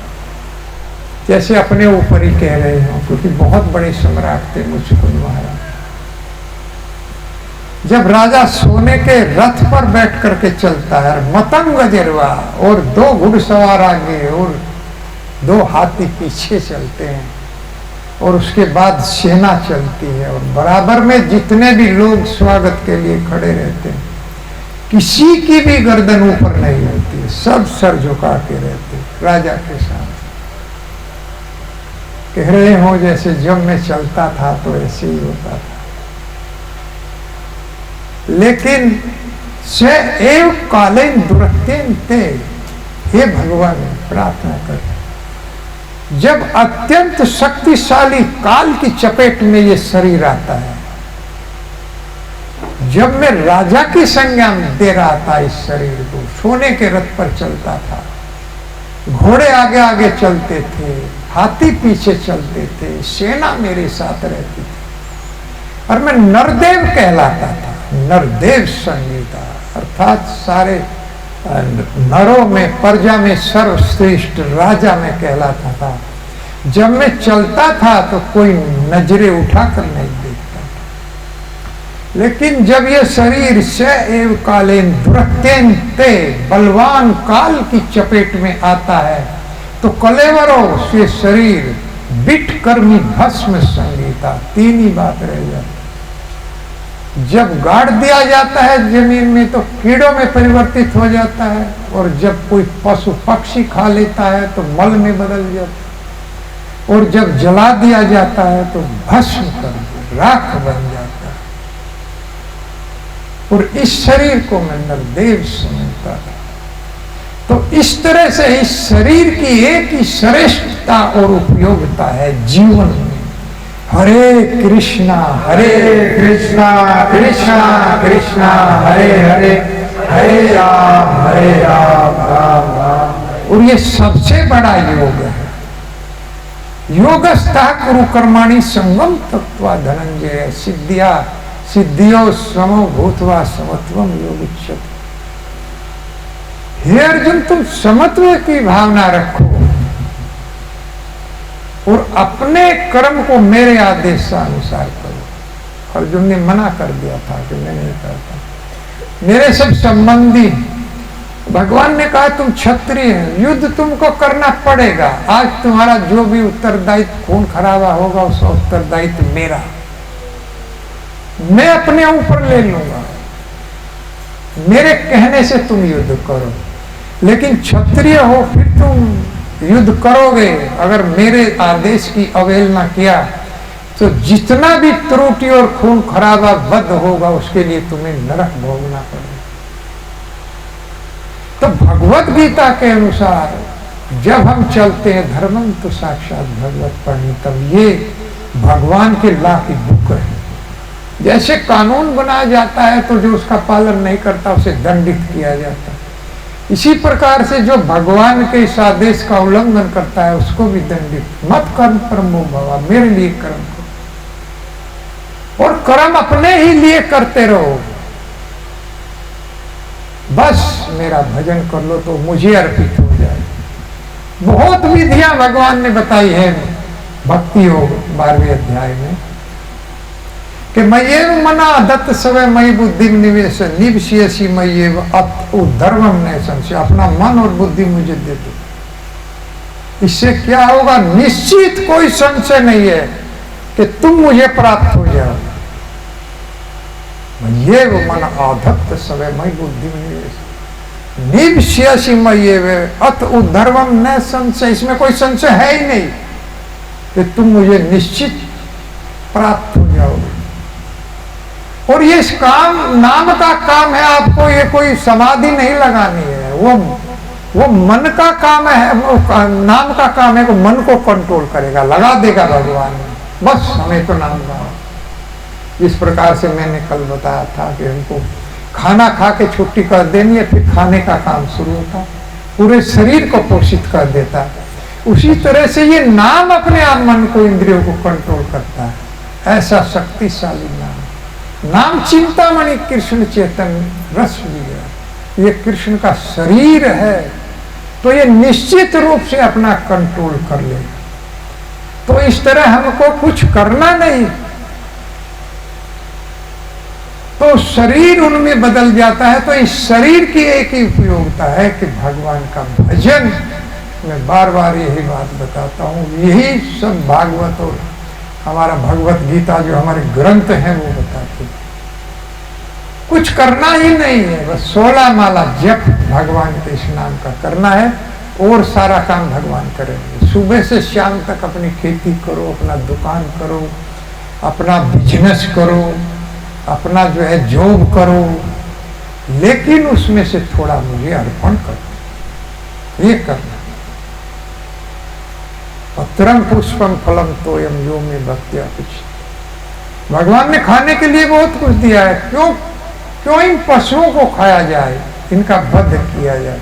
जैसे अपने ऊपर ही कह रहे हो, क्योंकि बहुत बड़े सम्राट थे मुचकुंद महाराज। जब राजा सोने के रथ पर बैठ करके चलता है, मतंग गजरवा, और 2 घुड़सवार आगे और 2 हाथी पीछे चलते हैं, और उसके बाद सेना चलती है, और बराबर में जितने भी लोग स्वागत के लिए खड़े रहते हैं, किसी की भी गर्दन ऊपर नहीं होती, सब सर झुका के रहते राजा के साथ। कह रहे हो जैसे जब मैं चलता था तो ऐसे ही होता था। लेकिन से एव कालेन दुरत्येन ते, हे भगवान प्रार्थना कर, जब अत्यंत शक्तिशाली काल की चपेट में ये शरीर आता है, जब मैं राजा की संज्ञा दे रहा था इस शरीर को, सोने के रथ पर चलता था, घोड़े आगे आगे चलते थे, हाथी पीछे चलते थे, सेना मेरे साथ रहती थी, और मैं नरदेव कहलाता था। नरदेव संगीता अर्थात सारे नरों में, प्रजा में सर्वश्रेष्ठ राजा में कहलाता था। जब मैं चलता था तो कोई नजरें उठाकर नहीं देखता था। लेकिन जब यह शरीर से एव कालेन दुरत्येन ते, बलवान काल की चपेट में आता है, तो कलेवरों से शरीर बिट कर्मी भस्म संगीता, 3 ही बात रह जाती। जब गाड़ दिया जाता है जमीन में तो कीड़ों में परिवर्तित हो जाता है, और जब कोई पशु पक्षी खा लेता है तो मल में बदल जाता है, और जब जला दिया जाता है तो भस्म कर राख बन जाता है। और इस शरीर को मैं नरदेव समझता था। तो इस तरह से इस शरीर की एक ही श्रेष्ठता और उपयोगिता है जीवन में। हरे कृष्णा कृष्णा कृष्णा हरे हरे, हरे राम राम राम। और ये सबसे बड़ा योग है। योगस्था कुरु कर्माणि संगम तत्वा धनंजय, सिद्धियो समो भूतवा समत्वम योगुच्यते। हे अर्जुन, तुम समत्व की भावना रखो और अपने कर्म को मेरे आदेश अनुसार करो। अर्जुन ने मना कर दिया था कि मैं नहीं करता। मेरे सब संबंधी, भगवान ने कहा तुम क्षत्रिय हैं, युद्ध तुमको करना पड़ेगा। आज तुम्हारा जो भी उत्तरदायित्व, खून खराबा होगा, उसका उत्तरदायित्व मेरा, मैं अपने ऊपर ले लूंगा। मेरे कहने से तुम युद्ध करो, लेकिन क्षत्रिय हो फिर तुम युद्ध करोगे। अगर मेरे आदेश की अवहेलना किया तो जितना भी त्रुटि और खून खराबा बद्ध होगा उसके लिए तुम्हें नरक भोगना पड़ेगा। तो भगवत गीता के अनुसार जब हम चलते हैं धर्मम तो साक्षात भगवत परिणीतम, ये भगवान के ला की बुक है। जैसे कानून बनाया जाता है तो जो उसका पालन नहीं करता उसे दंडित किया जाता है, इसी प्रकार से जो भगवान के इस आदेश का उल्लंघन करता है उसको भी दंडित। मत कर्म परमो भव, मेरे लिए कर्म करो और कर्म अपने ही लिए करते रहो। बस मेरा भजन कर लो तो मुझे अर्पित हो जाए। बहुत विधियां भगवान ने बताई है भक्ति योग 12वें अध्याय में कि मय्येव मना दत्त सवै मयि बुद्धि निवेश निवसियसि मय्येव धर्मम न संशय। अपना मन और बुद्धि मुझे दे दो। इससे क्या होगा? निश्चित कोई संशय नहीं है कि तुम मुझे प्राप्त हो जाओ। मय्येव मन आधत्त सवै मयि बुद्धि निवेश निवसियसि मय्येव अत उद्धर्वम न संशय। इसमें कोई संशय है ही नहीं कि तुम मुझे निश्चित प्राप्त हो जाओगे। और ये इस काम नाम का काम है, आपको ये कोई समाधि नहीं लगानी है, वो मन का काम है, वो नाम का काम है, वो मन को कंट्रोल करेगा, लगा देगा भगवान। बस हमें तो नाम गाओ। इस प्रकार से मैंने कल बताया था कि हमको खाना खा के छुट्टी कर देनी है, फिर खाने का काम शुरू होता, पूरे शरीर को पोषित कर देता। उसी तरह से ये नाम अपने आप मन को, इंद्रियों को कंट्रोल करता है। ऐसा शक्तिशाली नाम चिंतामणि कृष्ण चैतन्य रस भी, ये कृष्ण का शरीर है, तो ये निश्चित रूप से अपना कंट्रोल कर ले। तो इस तरह हमको कुछ करना नहीं, तो शरीर उनमें बदल जाता है। तो इस शरीर की एक ही उपयोगिता है कि भगवान का भजन। मैं बार बार यही बात बताता हूँ, यही सब भागवत और हमारा भगवत गीता जो हमारे ग्रंथ हैं वो बताते हैं। कुछ करना ही नहीं है, बस 16 माला जप भगवान के इस नाम का करना है, और सारा काम भगवान करेंगे। सुबह से शाम तक अपनी खेती करो, अपना दुकान करो, अपना बिजनेस करो, अपना जो है जॉब करो, लेकिन उसमें से थोड़ा मुझे अर्पण करो, ये करना। पत्रम पुष्पम फलम तोयम यो में भक्त्या कुछ। भगवान ने खाने के लिए बहुत कुछ दिया है, क्यों इन पशुओं को खाया जाए, इनका वध किया जाए।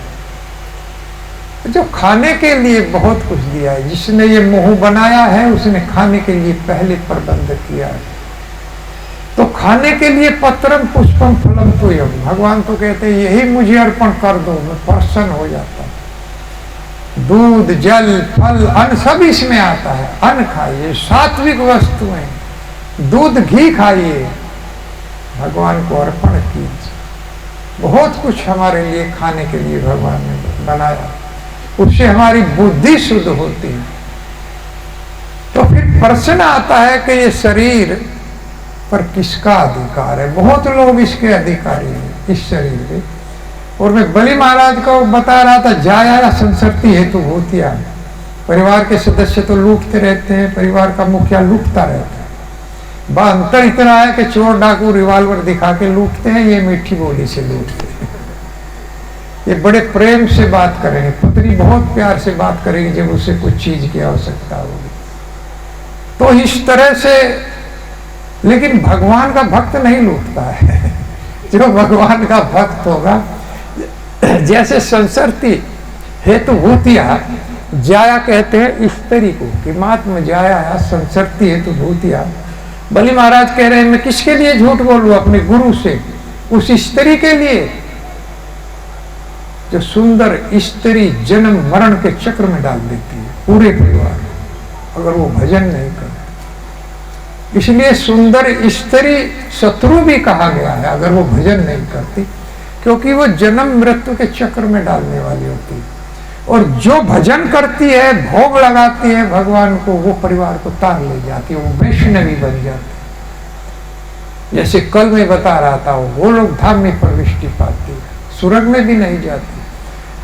जो खाने के लिए बहुत कुछ दिया है, जिसने ये मुंह बनाया है उसने खाने के लिए पहले प्रबंध किया है। तो खाने के लिए पत्रम पुष्पम फलम तोयम, भगवान तो कहते हैं यही मुझे अर्पण कर दो, मैं प्रसन्न हो जाता हूं। दूध, जल, फल, अन्न सब इसमें आता है। अन्न खाइए, सात्विक वस्तुएं, दूध, घी खाइए, भगवान को अर्पण कीजिए। बहुत कुछ हमारे लिए खाने के लिए भगवान ने बनाया, उससे हमारी बुद्धि शुद्ध होती है। तो फिर प्रश्न आता है कि ये शरीर पर किसका अधिकार है? बहुत लोग इसके अधिकारी हैं, इस शरीर के। और मैं बलि महाराज को बता रहा था, जाया संसर्ती हेतु भूतिया, परिवार के सदस्य तो लूटते रहते हैं, परिवार का मुखिया लूटता रहता है। अंतर इतना है कि चोर डाकू रिवाल्वर दिखा के लूटते हैं, ये मीठी बोली से लूटते हैं। ये बड़े प्रेम से बात करेंगे, पत्नी बहुत प्यार से बात करेगी जब उसे कुछ चीज की आवश्यकता होगी। तो इस तरह से, लेकिन भगवान का भक्त नहीं लूटता है। जो भगवान का भक्त होगा, जैसे संसर्ती हेतु भूतिया, जाया कहते हैं स्त्री को, कि महात्मा जाया है, संसर्ती हेतु भूतिया। बलि महाराज कह रहे हैं मैं किसके लिए झूठ बोलूं? अपने गुरु से, उस स्त्री के लिए जो सुंदर स्त्री जन्म मरण के चक्र में डाल देती है पूरे परिवार, अगर वो भजन नहीं करती। इसलिए सुंदर स्त्री शत्रु भी कहा गया है अगर वो भजन नहीं करती, क्योंकि वो जन्म मृत्यु के चक्र में डालने वाली होती है। और जो भजन करती है, भोग लगाती है भगवान को, वो परिवार को तार ले जाती है, वो वैष्णवी बन जाती है। जैसे कल मैं बता रहा था, वो लोग धाम में प्रविष्टि पाती है, स्वर्ग में भी नहीं जाती,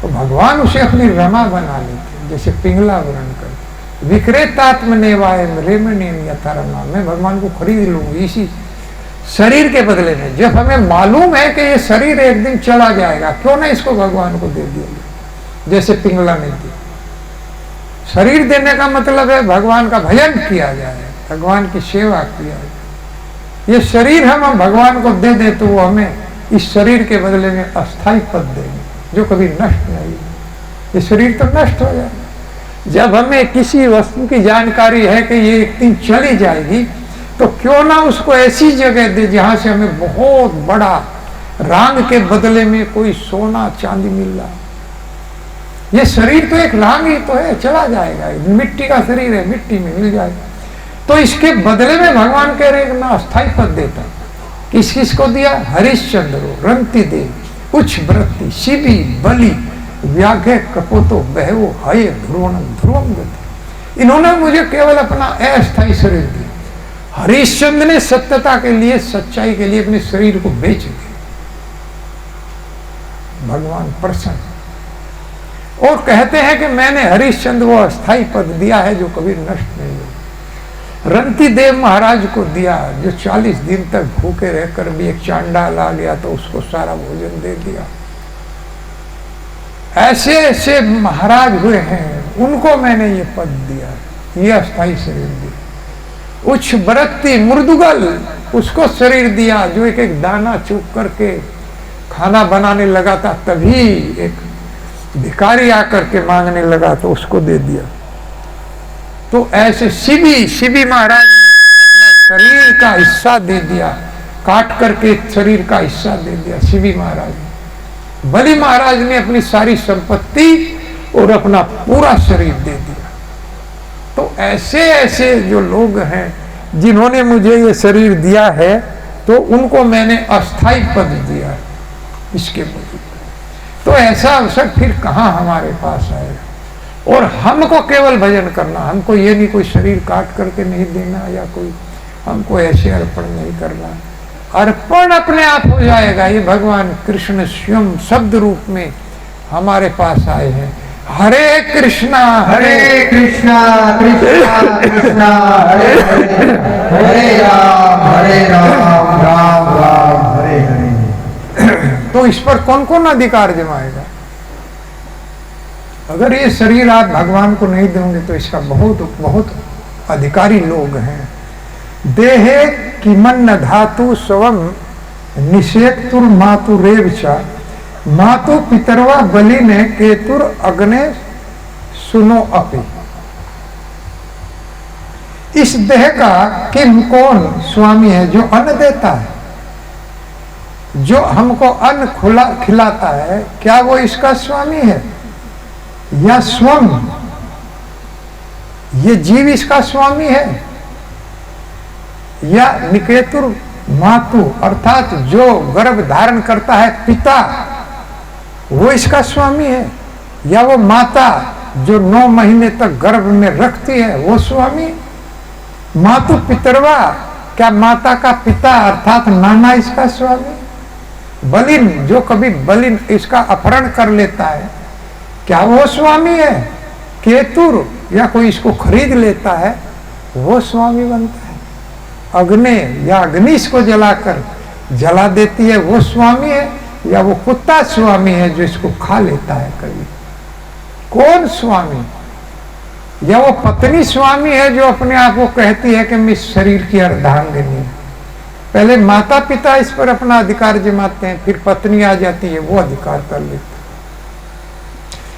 तो भगवान उसे अपनी रमा बना लेते, जैसे पिंगला वर्ण करते। विक्रेतात्म नेवाय रेमनेम यथा रमा, मैं भगवान को खरीद लूंगी इसी शरीर के बदले में। जब हमें मालूम है कि ये शरीर एक दिन चला जाएगा, क्यों ना इसको भगवान को दे दिया, जैसे पिंगला ने दिया। शरीर देने का मतलब है भगवान का भजन किया जाए, भगवान की सेवा किया जाए। ये शरीर हम भगवान को दे दे तो वो हमें इस शरीर के बदले में अस्थाई पद देंगे, जो कभी नष्ट नहीं। ये शरीर तो नष्ट हो जाए। जब हमें किसी वस्तु की जानकारी है कि ये एक दिन चली जाएगी, तो क्यों ना उसको ऐसी जगह दे जहां से हमें बहुत बड़ा रांग के बदले में कोई सोना चांदी मिल रहा। ये शरीर तो एक रांग ही तो है, चला जाएगा, मिट्टी का शरीर है, मिट्टी में मिल जाएगा। तो इसके बदले में भगवान कह रहे हैं मैं अस्थाई पद देता। किस किस को दिया? हरिश्चंद्र, रंती देव, उच्च वृत्ति, शिवी, बलि, व्याघ्य, कपोतो, बहवो, हय, ध्रुवणम, ध्रुवम गति। इन्होंने मुझे केवल अपना अस्थाई शरीर दिया। हरिश्चंद्र ने सत्यता के लिए, सच्चाई के लिए अपने शरीर को बेच दिया। भगवान प्रसन्न और कहते हैं कि मैंने हरिश्चंद्र को अस्थाई पद दिया है जो कभी नष्ट नहीं होगा। रंती देव महाराज को दिया, जो 40 दिन तक भूखे रहकर भी एक चांडाल आ गया तो उसको सारा भोजन दे दिया। ऐसे ऐसे महाराज हुए हैं, उनको मैंने ये पद दिया, ये अस्थाई शरीर दिया। उच्च बरती मुर्दुगल, उसको शरीर दिया जो एक एक दाना चुप करके खाना बनाने लगा था, तभी एक भिखारी आकर के मांगने लगा तो उसको दे दिया। तो ऐसे शिवी महाराज ने अपना शरीर का हिस्सा दे दिया, काट करके शरीर का हिस्सा दे दिया शिवी महाराज ने। बलि महाराज ने अपनी सारी संपत्ति और अपना पूरा शरीर दे दिया। तो ऐसे ऐसे जो लोग हैं जिन्होंने मुझे ये शरीर दिया है, तो उनको मैंने अस्थाई पद दिया है इसके मुझे। तो ऐसा अवसर फिर कहाँ हमारे पास आएगा। और हमको केवल भजन करना, हमको ये नहीं कोई शरीर काट करके नहीं देना, या कोई हमको ऐसे अर्पण नहीं करना। अर्पण अपने आप हो जाएगा। ये भगवान कृष्ण स्वयं शब्द रूप में हमारे पास आए हैं। हरे कृष्णा हरे कृष्णा कृष्णा कृष्णा हरे हरे, हरे राम राम राम हरे हरे। तो इस पर कौन कौन अधिकार जमाएगा? अगर ये शरीर आप भगवान को नहीं देंगे तो इसका बहुत बहुत अधिकारी लोग हैं। देहे किमन्न धातु स्वम निषेक्तुर मातुरेव च मातु पितरवा बलि ने केतुर अग्ने सुनो अपि। इस देह का किम कौन स्वामी है जो अन्न देता है, जो हमको अन्न खिलाता है, क्या वो इसका स्वामी है या स्वम? ये जीव इसका स्वामी है या निकेतुर मातु अर्थात जो गर्भ धारण करता है पिता, वो इसका स्वामी है, या वो माता जो 9 महीने तक गर्भ में रखती है वो स्वामी? मातु पितरवा, क्या माता का पिता अर्थात नाना इसका स्वामी? बलिन, जो कभी बलिन इसका अपहरण कर लेता है, क्या वो स्वामी है? केतुर, या कोई इसको खरीद लेता है, वो स्वामी बनता है? अग्नि, या अग्नि इसको जलाकर जला देती है, वो स्वामी है? या वो कुत्ता स्वामी है जो इसको खा लेता है कभी? कौन स्वामी? या वो पत्नी स्वामी है जो अपने आप को कहती है कि मैं इस शरीर की अर्धांगिनी। पहले माता पिता इस पर अपना अधिकार जमाते हैं, फिर पत्नी आ जाती है, वो अधिकार कर लेती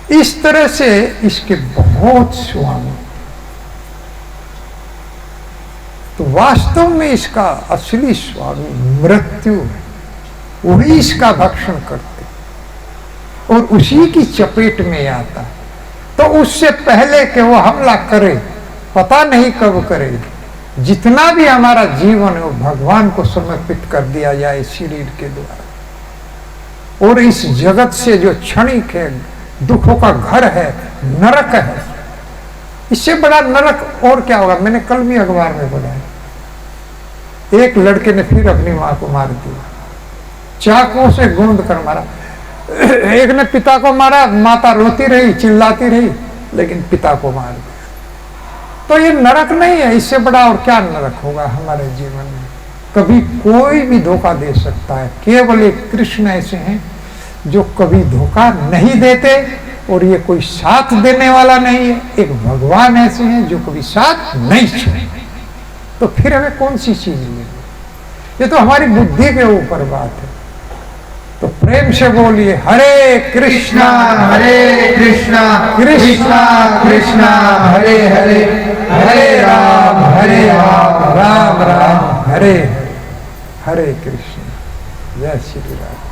है। इस तरह से इसके बहुत स्वामी। तो वास्तव में इसका असली स्वामी मृत्यु है, वही इसका भक्षण करते और उसी की चपेट में आता है। तो उससे पहले कि वो हमला करे, पता नहीं कब करे, जितना भी हमारा जीवन है वो भगवान को समर्पित कर दिया जाए शरीर के द्वारा। और इस जगत से जो क्षणिक है, दुखों का घर है, नरक है, इससे बड़ा नरक और क्या होगा? मैंने कल भी अखबार में पढ़ा है, एक लड़के ने फिर अपनी मां को मार दिया, चाकुओं से गोंद कर मारा। एक ने पिता को मारा, माता रोती रही, चिल्लाती रही, लेकिन पिता को मार दिया। तो ये नरक नहीं है, इससे बड़ा और क्या नरक होगा हमारे जीवन में? कभी कोई भी धोखा दे सकता है, केवल एक कृष्ण ऐसे हैं जो कभी धोखा नहीं देते, और ये कोई साथ देने वाला नहीं है। एक भगवान ऐसे हैं जो कभी साथ नहीं छोड़ते। तो फिर हमें कौन सी चीज लेनी? ये तो हमारी बुद्धि के ऊपर बात है। तो प्रेम से बोलिए हरे कृष्णा कृष्णा कृष्णा हरे हरे, हरे राम राम राम हरे हरे, हरे कृष्ण। जय श्री राम।